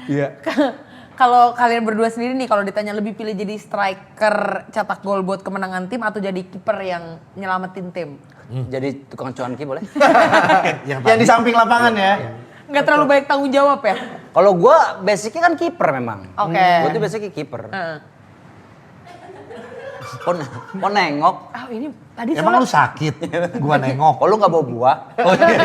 Iya. Kalau kalian berdua sendiri nih, kalau ditanya lebih pilih jadi striker cetak gol buat kemenangan tim atau jadi kiper yang nyelamatin tim? Jadi tukang cuanki boleh? Yang di samping lapangan ya. Nggak terlalu banyak tanggung jawab ya? Kalau gua basicnya kan kiper memang. Oke. Gua tuh basicnya kiper. Heeh. Kok nengok? Ah ini tadi Emang lu sakit? Gua nengok. Oh lu nggak bawa buah? Oh iya.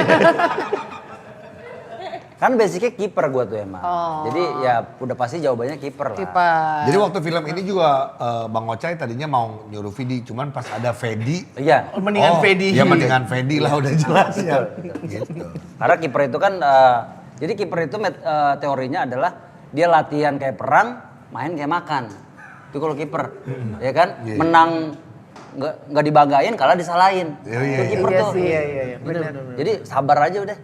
Kan basicnya kiper gua tuh emang. Oh. Jadi ya udah pasti jawabannya kiper lah. kiper. Jadi waktu film ini juga Bang Ocai tadinya mau nyuruh Fedi, cuman pas ada Fedi, Iya. Mendingan Fedi. Ya mendingan Fedi lah udah jelas ya. Gitu. Karena kiper itu kan, jadi kiper itu teorinya adalah dia latihan kayak perang, main kayak makan. Itu kalau kiper, ya kan? Iya. Menang nggak dibanggain, kalah disalahin. Iya, iya, Itu kiper iya tuh. sih. Iya. Gitu. Jadi sabar aja udah.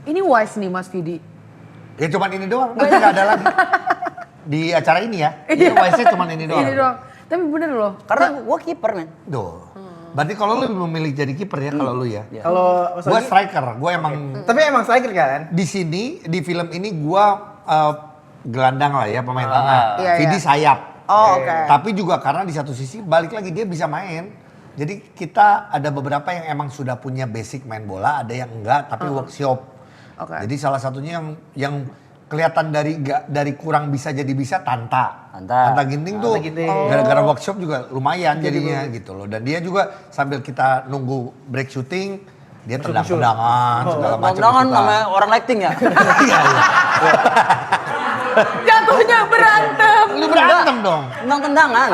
Ini wise nih Mas Vidi. Ya cuman ini doang, nanti nggak ada lagi. Di acara ini ya, ini wise cuman ini doang. Ini doang. Tapi bener loh. Karena gua kiper men. Duh. Berarti kalau lu lebih memilih jadi kiper ya kalau lu ya. Kalau Mas Gua Ogi, striker, gua emang tapi emang striker kan? di sini di film ini gua gelandang lah ya, pemain tengah. Iya, Vidi iya. sayap. Oh, oke. Tapi juga karena di satu sisi balik lagi dia bisa main. Jadi kita ada beberapa yang emang sudah punya basic main bola, ada yang enggak tapi workshop. Oke. Jadi salah satunya yang kelihatan dari kurang bisa jadi bisa Tanta. Tanta Ginting tuh Ginting. gara-gara workshop juga lumayan jadinya gitu loh. Dan dia juga sambil kita nunggu break syuting, dia tendang-tendangan segala macam. Jangan kita. namanya orang lighting ya. Iya, iya. Jatuhnya berantem. Lu berantem dong. Tendang-tendangan.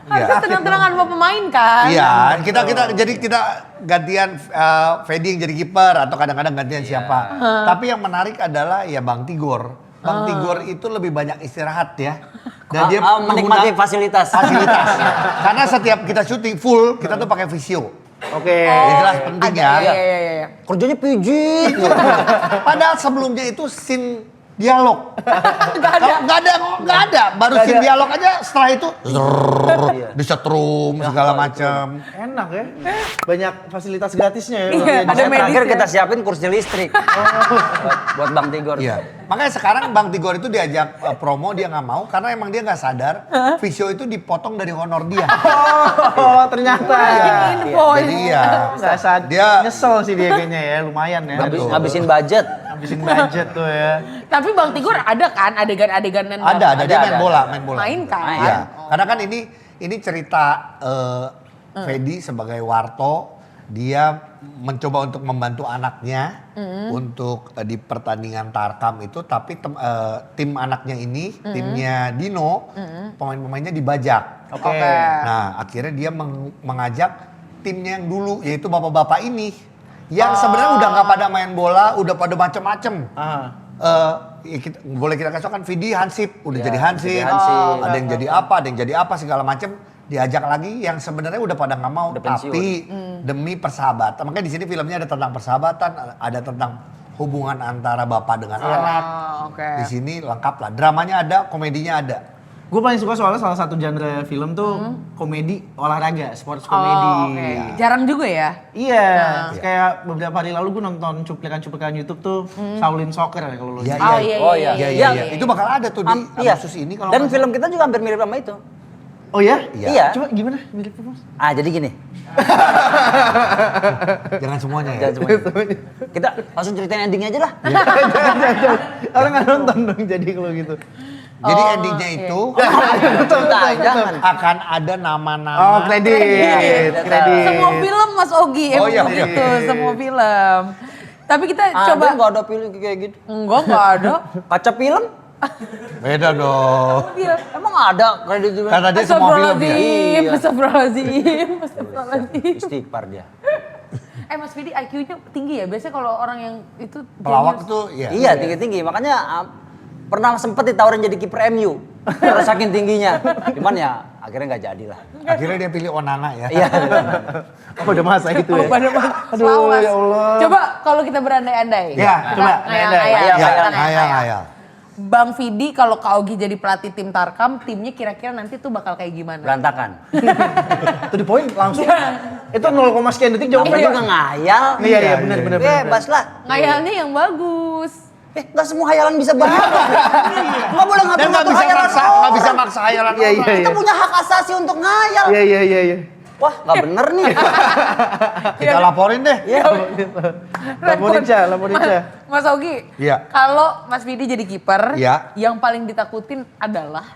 Harusnya tenang-tenangan sama pemain kan? Iya, jadi kita gantian Fedi yang jadi kiper atau kadang-kadang gantian siapa. Tapi yang menarik adalah ya Bang Tigor. Bang Tigor itu lebih banyak istirahat ya. Dan dia menikmati mengguna fasilitas. Karena setiap kita syuting full, kita tuh pakai visio. Oke. Ya jelas penting ya. Iya. Kerjanya pijit. Padahal sebelumnya itu scene dialog. Gak ada. Nggak ada. Baru scene dialog aja setelah itu disetrum segala Iya. macam. Enak ya. Banyak fasilitas gratisnya ya. Iya, Kalau ada dia medis Terakhir ya. kita siapin kursi listrik. buat Bang Tigor. Iya. Makanya sekarang Bang Tigor itu diajak promo dia nggak mau karena emang dia nggak sadar visio itu dipotong dari honor dia. Oh, ternyata. Info. Jadi ya Nggak sadar. dia Nyesel sih dia kayaknya ya, lumayan ya. Ngabisin budget. Habisin budget tuh ya. Tapi Bang Tigor ada kan adegan-adegan yang ada dia main ada. bola. Main kan? Iya. Karena kan ini cerita Fedi sebagai Warto, dia mencoba untuk membantu anaknya untuk di pertandingan Tarkam itu, tapi tim anaknya ini, timnya Dino, pemain-pemainnya dibajak. Oke. Nah, akhirnya dia mengajak timnya yang dulu, yaitu bapak-bapak ini, yang sebenarnya udah nggak pada main bola, udah pada macem-macem. Boleh kita kasih kan Vidi Hansip, udah jadi Hansip, ada yang jadi apa segala macem. Diajak lagi yang sebenarnya udah pada nggak mau, tapi demi persahabatan. Makanya di sini filmnya ada tentang persahabatan, ada tentang hubungan antara bapak dengan anak. Oke. Di sini lengkap lah, dramanya ada, komedinya ada. Gue paling suka soalnya salah satu genre film tuh komedi olahraga, sports komedi. Oke. Jarang juga ya? Iya, kayak beberapa hari lalu gue nonton cuplikan-cuplikan YouTube tuh Shaolin Soccer ya kalau lo Iya, lihat. Oh, iya. iya. Iya, iya. Itu bakal ada tuh di Iya. Agustus ini kalau Dan nggak film kita juga hampir mirip sama itu. Oh ya? Iya. Coba gimana mirip Mas? Jadi gini. jangan semuanya ya. Jangan semuanya. Kita langsung ceritain endingnya aja lah. Jangan. Orang nggak nonton dong jadi kalau gitu. Jadi endingnya itu Jangan. akan ada nama-nama. Oh kredit. Semua film Mas Ogi Oh, emang iya, begitu, iya. semua film. Tapi kita Coba coba nggak ada film kayak gitu. enggak ada. Kaca film? Beda dong. Iya. Emang ada kredit juga. Karena dia semua film ya. Astagfirullahaladzim, Iya. astagfirullahaladzim, astagfirullahaladzim. Istighfar dia. Mas Vidi IQ-nya tinggi ya? Biasanya kalau orang yang itu Pelawak jenius. tuh ya. Iya, tinggi-tinggi. Makanya pernah sempet ditawarin jadi kiper MU. Karena saking tingginya. Cuman ya akhirnya nggak jadi lah. Akhirnya dia pilih Onana ya. Iya. Apa udah masa itu ya? Oh, pada Aduh, lawas. ya Allah. Coba kalau kita berandai-andai. Ya, coba. Ngayal-ngayal. Ya, Ngayal-ngayal. ngayal. Bang Vidi kalau Kak Ogi jadi pelatih tim Tarkam, timnya kira-kira nanti tuh bakal kayak gimana? Berantakan. To the point langsung. Itu 0, sekian detik Apa jawabannya. juga ngayal. Iya, benar. Bebas lah. Ngayalnya yang bagus. Nggak semua hayalan bisa bagus. Nggak boleh Dan ngatur-ngatur nggak bisa hayalan maksa, orang. nggak bisa maksa hayalan Iya, orang. Kita punya hak asasi untuk ngayal. Iya. Wah, nggak bener nih. Kita laporin deh. Laporin Ca. Mas Ogi, Iya. kalau Mas Vidi jadi kiper, Iya. yang paling ditakutin adalah?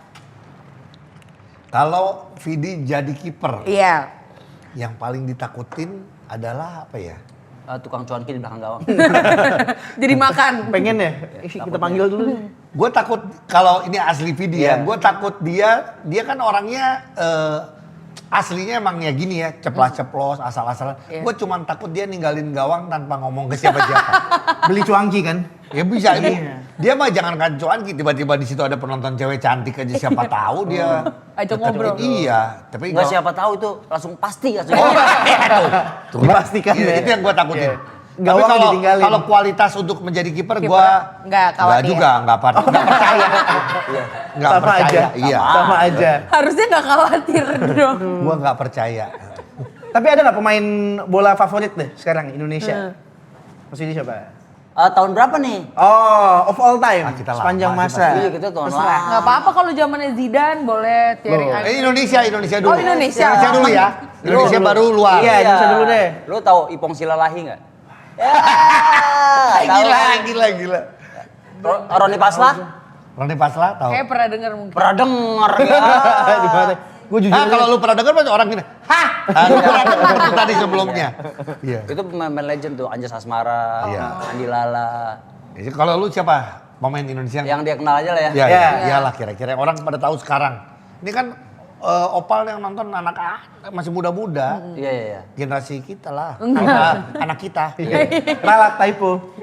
Kalau Vidi jadi kiper, Iya. yang paling ditakutin adalah apa ya? Tukang cuanki di belakang gawang. Jadi makan. Pengen ya? Kita panggil dulu. Gue takut kalau ini asli Vidi ya, Iya. gue takut dia kan orangnya aslinya emang ya gini ya, ceplas-ceplos, asal-asalan. Iya. Gue cuman takut dia ninggalin gawang tanpa ngomong ke siapa-siapa. Beli cuangki kan? Ya bisa ini. Iya. Dia mah jangan kan cuanki, tiba-tiba di situ ada penonton cewek cantik aja siapa tahu dia. Ajak ngobrol. Iya, tapi Nggak siapa tahu itu langsung pasti. Oh, iya tuh. Dipastikan Iya, ya. itu yang gue takutin. Iya. gawang ditinggalin. Kalau kualitas untuk menjadi kiper Kiper, gua nggak khawatir. juga, nggak percaya. Nggak Sama percaya, aja. iya. Sama aja. Harusnya nggak khawatir dong. Gua nggak percaya. Tapi ada nggak pemain bola favorit deh sekarang Indonesia? Mas Widi siapa? Tahun berapa nih? Oh, of all time, kita lama sepanjang sih masa. Iya, kita tahun Terserah. lalu. Nggak apa-apa kalau zamannya Zidane boleh Thierry Oh. Henry. Indonesia dulu. Oh, Indonesia. Indonesia dulu ya. Indonesia Dulu. baru luar. Iya, Indonesia dulu deh. Lu tahu Ipong Silalahi nggak? Gila. Roni Paslah? Roni Paslah tahu. Kayak pernah dengar mungkin. Pernah denger ya. Di mana? Gue jujur. Kalau lu pernah dengar banyak orang gini, hah? Lu pernah dengar tuh tadi sebelumnya. Iya. Itu pemain legend tuh, Anjas Asmara, Iya. Andi Lala. Kalau lu siapa pemain Indonesia Yang dia kenal aja lah ya. Ya, Ya. iyalah kira-kira yang orang pada tahu sekarang. Ini kan Opal yang nonton anak masih muda-muda. Iya. Generasi kita lah. Anak kita. Ralat typo.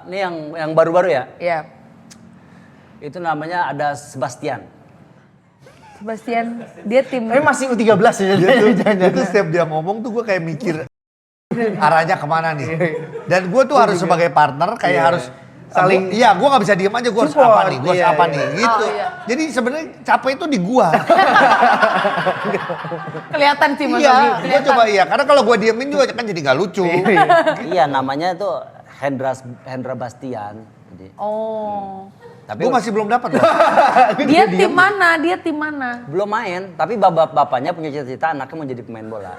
Ini yang baru-baru ya. Iya. Itu namanya ada Sebastian. Sebastian, dia tim. Tapi masih U13 ya. Itu setiap dia ngomong tuh gue kayak mikir arahnya kemana nih. Dan gue tuh harus sebagai partner kayak harus saling. Iya, gue nggak bisa diem aja. Gue harus Support, apa nih? Gue harus iya, apa iya. nih? Gitu. Oh, iya. Jadi sebenarnya capek itu di gua. Kelihatan sih Mas Iya, Ogi, gue kelihatan. coba iya. Karena kalau gue diemin juga kan jadi nggak lucu. Iya, namanya tuh Hendra Bastian. Jadi, Oh. tapi Gue masih belum dapat loh. Dia tim mana? Dia tim mana? belum main, tapi bapaknya punya cita-cita anaknya mau jadi pemain bola.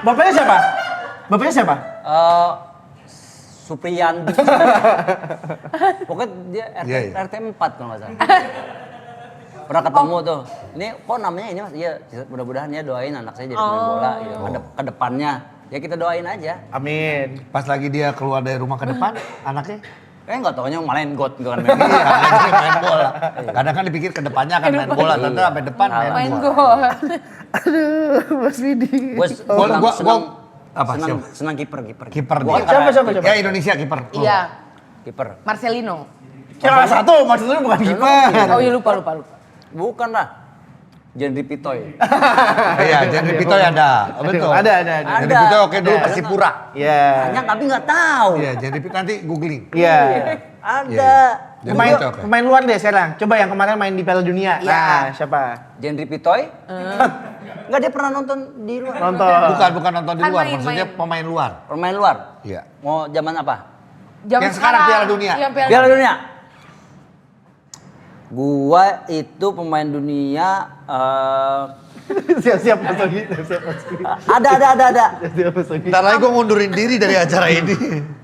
Bapaknya siapa? Bapaknya siapa? Supriyan. Pokoknya dia Iya, iya. RT 4 kalau nggak salah. Pernah ketemu tuh. Ini kok namanya ini Mas? Iya, mudah-mudahan ya doain anak saya jadi pemain bola gitu. Ke depannya. Ya kita doain aja. Amin. Pas lagi dia keluar dari rumah ke depan, anaknya Nggak taunya main got, bukan main iya, anaknya main bola. Kadang kan dipikir ke depannya akan main bola, ternyata sampai depan Main main bola. gol. Aduh, Mas Widi. Senang kiper. Kiper Gua dia. kan Siapa? Ya Indonesia kiper. Iya, Kiper. Marcelino. Salah satu, maksudnya bukan kiper. Oh iya lupa. Bukan lah. Jadi Pitoy. Iya, jadi Pitoy ada. Oh, betul. Ada. Jadi Pitoy oke dulu Persipura. Iya. Banyak tapi nggak tahu. Iya, jadi nanti googling. Iya. Ada. Jadi Pemain, Pitoy, oke. pemain luar deh sekarang. Coba yang kemarin main di Piala Dunia. Iya. Nah, siapa? Jendri Pitoy? Enggak, dia pernah nonton di luar. Nonton. Bukan nonton di Kan luar, main. maksudnya pemain luar. Pemain luar? Iya. Mau zaman apa? Zaman Yang sekarang Piala Dunia. Yang Piala Dunia. Gua itu pemain dunia Siap-siap Mas Ogi. Siap-siap Mas Ogi. ada. Siap-siap Mas Ogi. Ntar lagi gue ngundurin diri dari acara ini.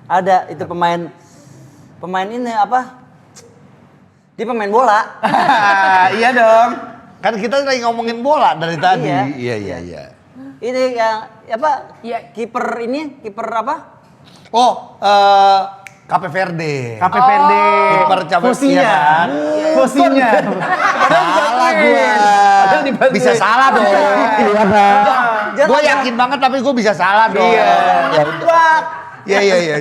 Ada itu pemain ini apa? Dia pemain bola. Iya dong. Kan kita lagi ngomongin bola dari tadi. Iya. Iya. Ini yang apa? Iya. Kiper apa? Oh, Cape Verde. Cape Verde. Kiper Cape Fosinya. iya kan? Fosinya. Salah gua. Padahal dibantuin. Bisa salah dong. Gue yakin banget tapi gue bisa salah dong. Iya. Iya.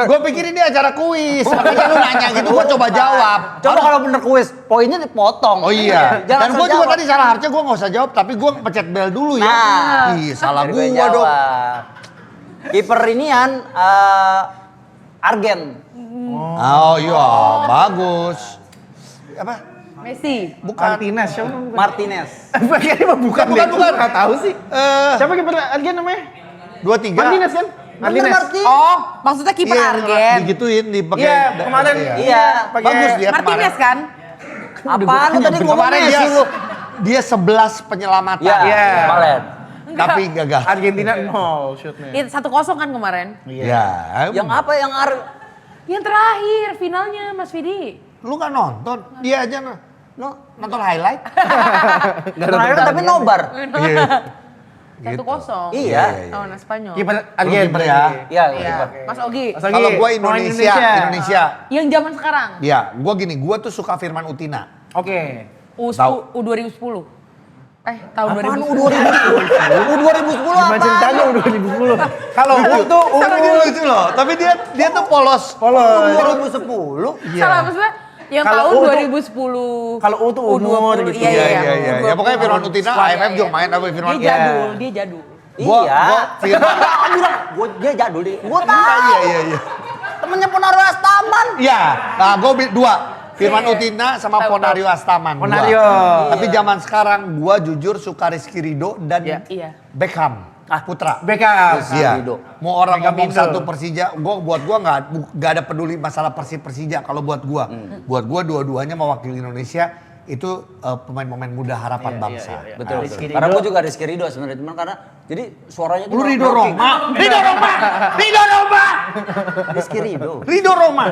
Gue pikir ini acara kuis. Makanya lu nanya gitu, gue coba jawab. Coba kalau bener kuis, poinnya dipotong. Oh iya. Jangan Dan gue asal juga jawab. tadi salah, harusnya gue nggak usah jawab, tapi gue pencet bel dulu ya. Nah, Ih, salah Jadi gue jawab. dong. Kiper inian Argen. Oh iya, bagus. Apa? Messi. Bukan. Martinez. Siapa namanya? Martinez. Kayaknya mah bukan. Bukan. Nggak tahu sih. Eh, Siapa kiper Argen namanya? 23. Martinez kan? Martinez. Martinez. Oh, maksudnya kiper Iya, Argen. digituin, dipakai. Iya, kemarin. Iya, pakai bagus dia Martinez kemarin. kan? Apaan lu tadi ngomong Kemarin dia, Messi lu? dia 11 penyelamatan. Iya, Iya. kemarin. Tapi gagal. Argentina no shootnya. Itu 1-0 kan kemarin? Iya. Yang apa yang Yang terakhir finalnya Mas Vidi. Lu kan nonton, dia aja nonton highlight. terakhir tapi nobar. Iya. 1-0. Iya. Lawan Spanyol. Kiper Lu Argen kiper ya. Iya, Iya. kiper. Mas Ogi. Mas Ogi, Kalau gua pemain Indonesia. Yang zaman sekarang. Iya, gua gini, gua tuh suka Firman Utina. Oke. U2010. Tahun Apaan 2010. U2010 Gimana apa? ceritanya udah 2010. Kalau U tuh Lagi lucu loh, tapi dia tuh polos. polos. 2010? Salah maksudnya yang Kalau tahun U tuh- 2010. Kalau U tuh umur U20, gitu. Iya. Iya. Ya pokoknya Firman Utina, Squad, AFF iya. juga main tapi Firman Dia Utina. jadul. Iya. Gua Dia jadul di. Gua tahu. Iya. Temennya Ponario Astaman. Iya, nah gue dua. Firman Utina sama Ponario Astaman. Ponario. Dua. Tapi zaman sekarang gue jujur suka Rizky Ridho dan Iya. Beckham. Putra. Beckham. Iya. Ridho. Mau orang Beckham ngomong Indo. satu Persija, buat gue nggak ada peduli masalah Persija. Kalau buat gue, buat gue dua-duanya mewakili Indonesia itu pemain-pemain muda harapan bangsa. Iya. Betul. Rizky Karena Ridho. gue juga Rizky Ridho sebenarnya, cuman karena jadi suaranya tuh Lu Ridho rocking. Roma, Rizky Ridho. Ridho Roma.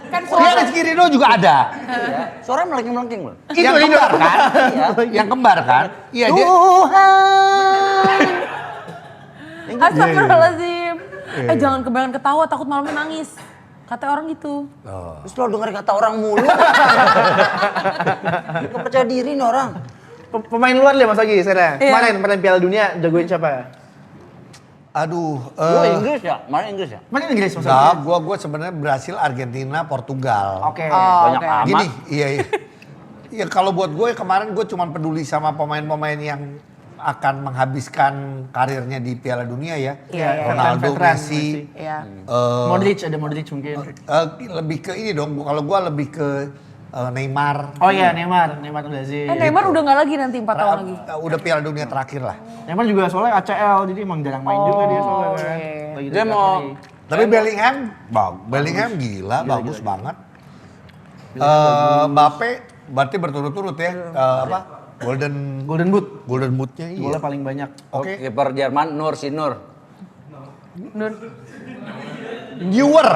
Kan Dia suara Rizky Ridho juga ada. Iya. Suaranya melengking-melengking loh. Yang kembar kan? Iya. Yang kembar kan? Iya dia. Astagfirullahaladzim. Iya. Jangan kebanyakan ketawa, takut malamnya nangis. Kata orang gitu. Terus lo denger kata orang mulu. Gak percaya diri nih orang. Pemain luar deh Mas Agi sekarang. Iya. Kemarin Piala Dunia jagoin siapa? Aduh. Lo Inggris ya? Mana Inggris ya? Mana Inggris Mas Nah, Agi? gua sebenarnya Brasil, Argentina, Portugal. Oke. Banyak oke. amat. Gini, iya. Ya kalau buat gue kemarin gue cuma peduli sama pemain-pemain yang akan menghabiskan karirnya di Piala Dunia ya. Iya. Ronaldo, Veteran, Messi. Iya. Modric, ada Modric mungkin. Lebih ke ini dong. Kalau gue lebih ke Neymar. Oh iya, Neymar Brazil. Neymar udah nggak lagi nanti 4 tahun lagi. Udah Piala Dunia terakhir lah. Neymar juga soalnya ACL, jadi emang jarang main juga dia soalnya kan. oke. Lagi Dia di mau recovery. Tapi Bellingham gila, bagus banget. Mbappe berarti berturut-turut ya. Golden Golden Boot. Boot-nya iya. Golnya paling banyak. Oke. Kiper Jerman Nur Sinur. Nur. Newer.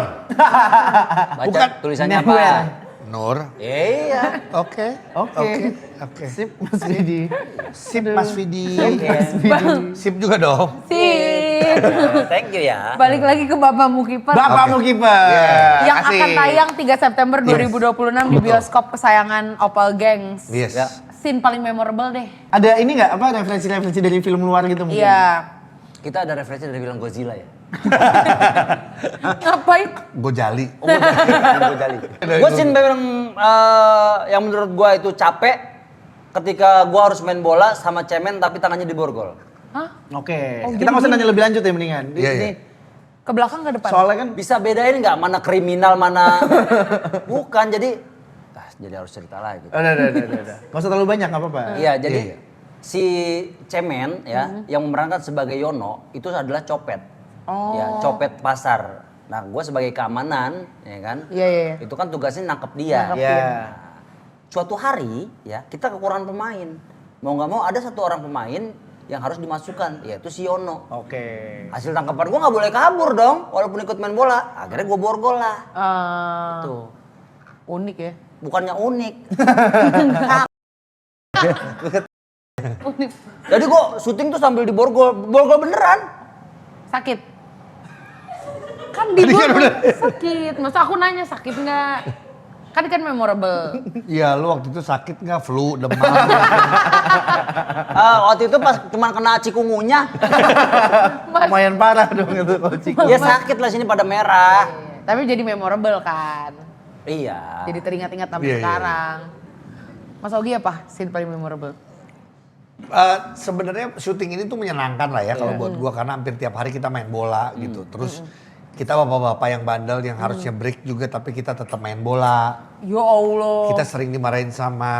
Baca Bukan. tulisannya Neuer. apa? Nur. Iya. Oke. Oke. Sip Mas Vidi. Sip Mas Vidi. Bang, Sip juga dong. sip. Thank you ya. Balik lagi ke Bapakmu Kiper. Bapakmu kiper. Yang Asik. akan tayang 3 September 2026 di bioskop kesayangan Opal Gangs. Yes. Ya. Scene paling memorable deh. Ada ini nggak apa referensi-referensi dari film luar gitu mungkin? Iya. Kita ada referensi dari film Godzilla ya. Ngapain? Gojali. Gue scene yang menurut gue itu capek ketika gue harus main bola sama cemen tapi tangannya diborgol. Hah? Oke. Oh, Kita nggak usah nanya lebih lanjut ya mendingan. Iya, iya. Ke belakang ke depan? Soalnya kan Bisa bedain nggak mana kriminal mana bukan, jadi harus cerita lagi. udah. Nggak usah terlalu banyak, nggak apa-apa. Iya, jadi Iya. si cemen ya yang memerankan sebagai Yono itu adalah copet. Oh. Ya, copet pasar. Nah, gue sebagai keamanan, ya kan? Iya. Itu kan tugasnya nangkep dia. Iya. Suatu hari, ya kita kekurangan pemain. Mau nggak mau ada satu orang pemain yang harus dimasukkan, yaitu si Yono. Oke. Hasil tangkapan gue nggak boleh kabur dong, walaupun ikut main bola. Akhirnya gue borgol lah. Tuh, Unik ya. bukannya unik. Unik. Jadi gue syuting tuh sambil diborgol, borgol beneran. Sakit. Kan diborgol sakit. Masa aku nanya sakit nggak? Kan memorable. Iya, lu waktu itu sakit nggak? Flu, demam. Waktu itu pas cuman kena cikungunya. Lumayan parah dong itu kalau Ciko. Ya sakit lah sini pada merah. Tapi jadi memorable kan. Iya. Jadi teringat-ingat sampai Iya, iya. sekarang. Mas Ogi apa scene paling memorable? Sebenarnya syuting ini tuh menyenangkan lah ya kalau buat gua, karena hampir tiap hari kita main bola gitu. Terus kita bapak-bapak yang bandel yang harusnya break juga tapi kita tetap main bola. Ya Allah. Kita sering dimarahin sama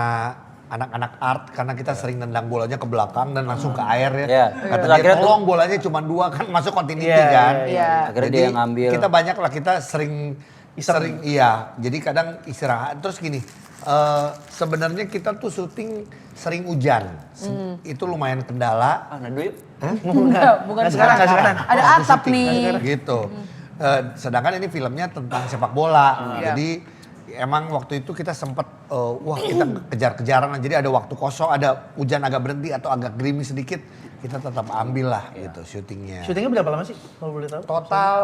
anak-anak art karena kita sering nendang bolanya ke belakang dan langsung ke air ya. Iya. Kata Terus dia akhirnya tuh- tolong bolanya cuma 2 kan masuk continuity Iya, kan. iya. Akhirnya Jadi dia yang ngambil. Kita banyak lah, kita sering iya. Jadi kadang istirahat terus gini. Sebenarnya kita tuh syuting sering hujan. Itu lumayan kendala. Nah dulu yuk. Bukan Nggak sekarang. Ada Waktu atap syuting. nih. Gitu. Sedangkan ini filmnya tentang sepak bola. Jadi emang waktu itu kita sempet wah kita kejar-kejaran. Jadi ada waktu kosong, ada hujan agak berhenti atau agak gerimis sedikit, kita tetap ambil lah gitu syutingnya. Syutingnya berapa lama sih kalau boleh tahu? Total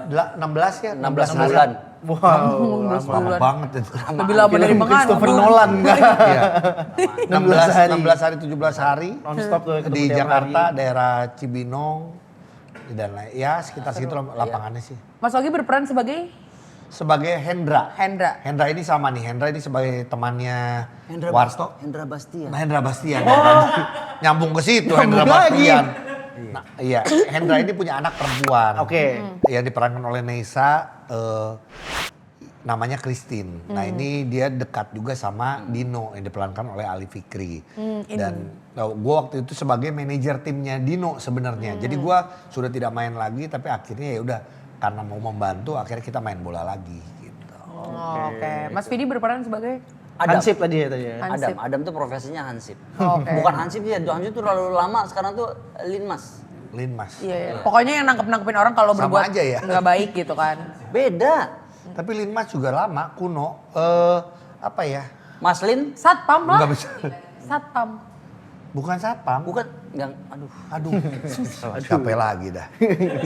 16 ya, 16 hari. bulan. Wow. Lama banget itu. Lebih lama dari Bang Christopher Anu. Nolan kan? Iya. 16 hari. 16 hari 17 hari Non-stop tuh ketemu di tiap Jakarta, hari. daerah Cibinong dan ya sekitar situ lapangannya sih. Mas Ogi berperan sebagai Sebagai Hendra. Hendra. Hendra ini sama nih, Hendra ini sebagai temannya Warsto. Hendra Bastian. Nah, Hendra Bastian. Nyambung ke situ Hendra Nyambung lagi. Bastian. Nah, iya, Hendra ini punya anak perempuan. Oke. Yang diperankan oleh Neisa, namanya Christine. Nah ini dia dekat juga sama Dino yang diperankan oleh Ali Fikri. Dan gue waktu itu sebagai manajer timnya Dino sebenarnya. Jadi gue sudah tidak main lagi, tapi akhirnya ya udah karena mau membantu, akhirnya kita main bola lagi. Gitu. Oke. Mas Vidi berperan sebagai? Hansip tadi ya. Hansip. Adam tuh profesinya Hansip. Oke. Bukan Hansip ya, Hansip tuh terlalu lama, sekarang tuh Linmas. Linmas. Iya. Pokoknya yang nangkep-nangkepin orang kalau Sama berbuat aja ya. nggak baik gitu kan. Beda. Tapi Linmas juga lama, kuno. Apa ya? Maslin? Satpam lah. Nggak bisa. Satpam. Bukan satpam. Bukan, enggak, Aduh, capek lagi dah.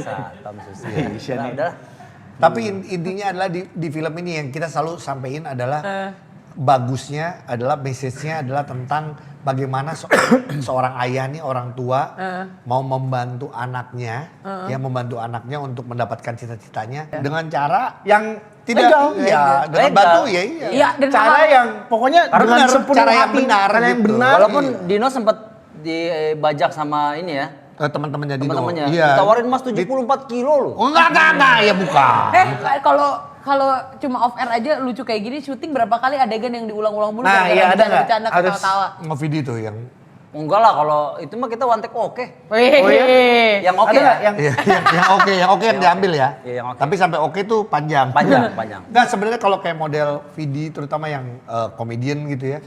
Satpam susah. Iya, Nah, udah. Tapi intinya adalah di film ini yang kita selalu sampaikan adalah bagusnya adalah message-nya adalah tentang bagaimana seorang ayah nih, orang tua mau membantu anaknya, membantu anaknya untuk mendapatkan cita-citanya dengan cara Yang tidak legal. dengan Legal. bantu ya iya. Iya, dan Cara hal- yang pokoknya dengan benar, sepenuh cara yang hati, benar cara yang gitu. benar. Walaupun Dino sempat dibajak sama ini ya, Teman-temannya Dino. teman-temannya. Iya. Ditawarin emas 74 kilo loh. Oh, enggak, ya bukan. Kalau cuma off air aja lucu kayak gini, syuting berapa kali adegan yang diulang-ulang mulu Nah, gara-gara iya, ada nggak? bercanda Harus- ketawa-tawa. Nge-video tuh yang Enggak lah, kalau itu mah kita one take oke. Wih. Oh, iya? Yang oke Ada ya? nggak yang Iya, yang oke yang diambil ya. Iya, yang oke. Tapi sampai oke tuh panjang. Panjang. Enggak, sebenarnya kalau kayak model Vidi terutama yang komedian gitu ya.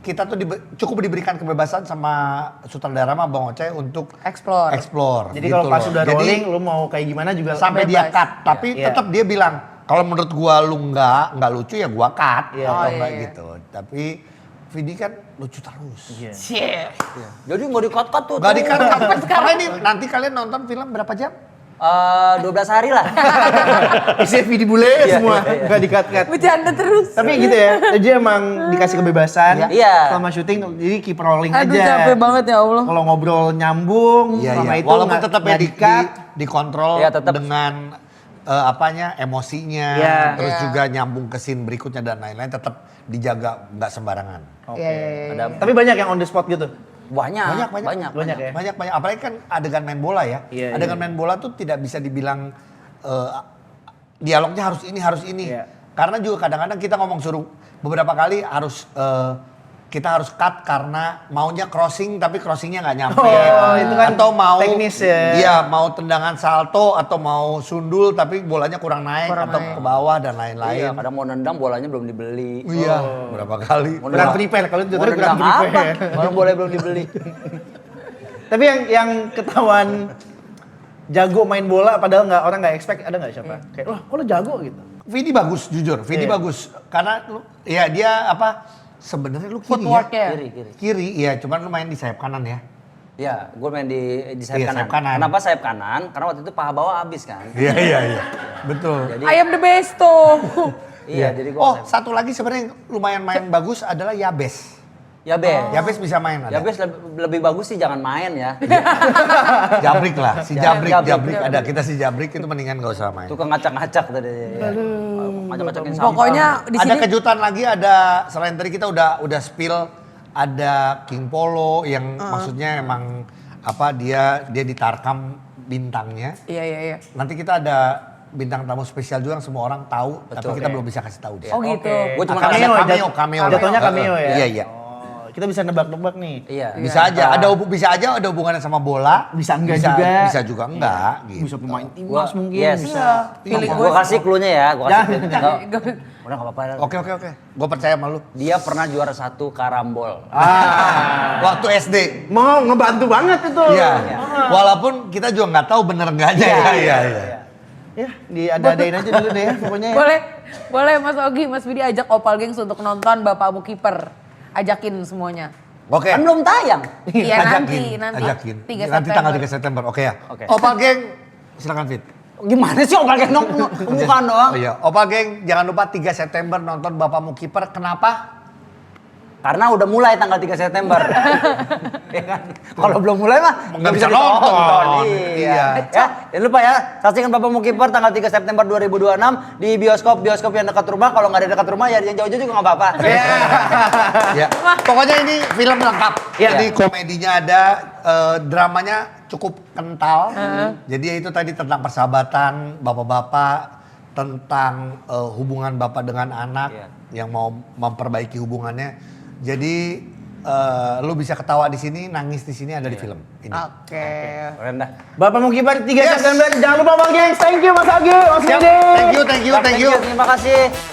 Kita tuh cukup diberikan kebebasan sama sutradara sama Bang Oce untuk Explore. Jadi gitu kalau pas loh. sudah Jadi, rolling lu mau kayak gimana juga sampai dia bebas. cut, tapi Iya. tetap dia bilang kalau menurut gua lu nggak lucu ya gua cut Iya. atau Oh, enggak iya. gitu. Tapi Vidi kan lucu terus. Iya. Shit. Jadi nggak di-cut-cut tuh. Gak di-cut sampai sekarang ini nanti kalian nonton film berapa jam? 12 hari lah. Isinya video bule Iya, semua, iya, iya. nggak di-cut-cut. Bercanda terus. Tapi gitu ya, dia emang dikasih kebebasan Iya. selama syuting, jadi keep rolling Aduh aja. capek banget ya Allah. Kalau ngobrol nyambung, Iya, selama iya. itu Walaupun nggak- tetap ya nggak di-cut. dikontrol Iya, tetap. dengan emosinya, Iya. terus Iya. juga nyambung ke scene berikutnya dan lain-lain tetap dijaga nggak sembarangan. Oke. Iya, iya, iya. Ada Tapi banyak yang on the spot gitu. banyak. Banyak ya? Banyak. Apalagi kan adegan main bola ya. Iya, Adegan iya. main bola tuh tidak bisa dibilang dialognya harus ini. Iya. Karena juga kadang-kadang kita ngomong suruh beberapa kali harus kita harus cut karena maunya crossing tapi crossingnya nggak nyampe. Oh, itu kan atau mau teknis ya. Iya, mau tendangan salto atau mau sundul tapi bolanya kurang naik atau ke bawah dan lain-lain. Iya, kadang mau nendang bolanya belum dibeli. Iya, berapa kali. Mau Kurang nendang- prepare, kalau itu mau kurang nendang apa? prepare. Kalau boleh belum dibeli. Tapi yang ketahuan jago main bola padahal orang nggak expect, ada nggak siapa? Kayak, wah kok lo jago gitu. Vidi bagus, jujur. Vidi Iya. bagus. Karena ya dia sebenarnya lu kiri Footwork ya. ya? Kiri. Iya, cuman lu main di sayap kanan ya. Iya, gue main di sayap Iya, kanan. sayap kanan. Kenapa sayap kanan? Karena waktu itu paha bawah habis kan. Iya. Betul. Jadi I am the best tuh. iya, jadi gue Oh, satu lagi sebenarnya yang lumayan main bagus adalah Yabes. Yabes. Yabes bisa main ada. Yabes lebih bagus sih jangan main ya. Jabrik lah, si Jabrik, Jabrik Jabrik. ada. Kita si Jabrik itu mendingan gak usah main. Tukang ngacak-ngacak tadi. Ya. Ngacak-ngacakin sampah. Pokoknya di Ada sini kejutan lagi, ada selain tadi kita udah spill, ada King Polo yang maksudnya emang dia ditarkam bintangnya. Iya. Nanti kita ada bintang tamu spesial juga yang semua orang tahu, tapi kita belum bisa kasih tahu dia. Oh gitu. Gue cuma Cameo, ngasih cameo. Jatuhnya cameo ya? Iya. Oh, kita bisa nebak-nebak nih. Iya. Bisa aja, bisa aja ada hubungannya sama bola. Bisa enggak juga. Bisa juga enggak gitu. Bisa pemain Gua- timnas mungkin, yes. bisa. Feeling Gue kasih clue-nya ya, gue kasih Jangan. clue-nya. Udah gak apa-apa. Oke. Gue percaya sama lu. Dia pernah juara 1 karambol. Waktu SD. Mau ngebantu banget itu. Iya. Walaupun kita juga nggak tahu bener enggaknya ya. Iya. Ya, diada-adain aja dulu deh ya pokoknya. Ya. Boleh Mas Ogi, Mas Vidi ajak Opal Gengs untuk nonton Bapakmu Kiper. Ajakin semuanya. Oke. Kan belum tayang. Iya nanti. Ajakin. 3 Nanti tanggal 3 September. Oke ya. Oke. Opal Geng, silakan Fit. Gimana sih Opal Geng bukan doang. Oh iya, Opal Geng jangan lupa 3 September nonton Bapakmu Kiper. Kenapa? Karena udah mulai tanggal 3 September. Ya kan? Kalau belum mulai mah Nggak bisa nonton. Iya. Iya. Ya, jangan lupa ya, saksikan Bapakmu Kiper tanggal 3 September 2026 di bioskop yang dekat rumah. Kalau nggak ada dekat rumah ya yang jauh-jauh juga nggak apa-apa. Ya. Pokoknya ini film lengkap. Iya. Jadi komedinya ada, dramanya cukup kental. Jadi ya itu tadi tentang persahabatan bapak-bapak, tentang hubungan bapak dengan anak yang mau memperbaiki hubungannya. Jadi lu bisa ketawa di sini, nangis di sini, ada di film ini. Oke. Keren dah. Bapak Mukibar 3 Yes. September. Jangan lupa Bang Gengs. Thank you Mas Agi, Mas Siap. Gede. Thank you. Terima kasih.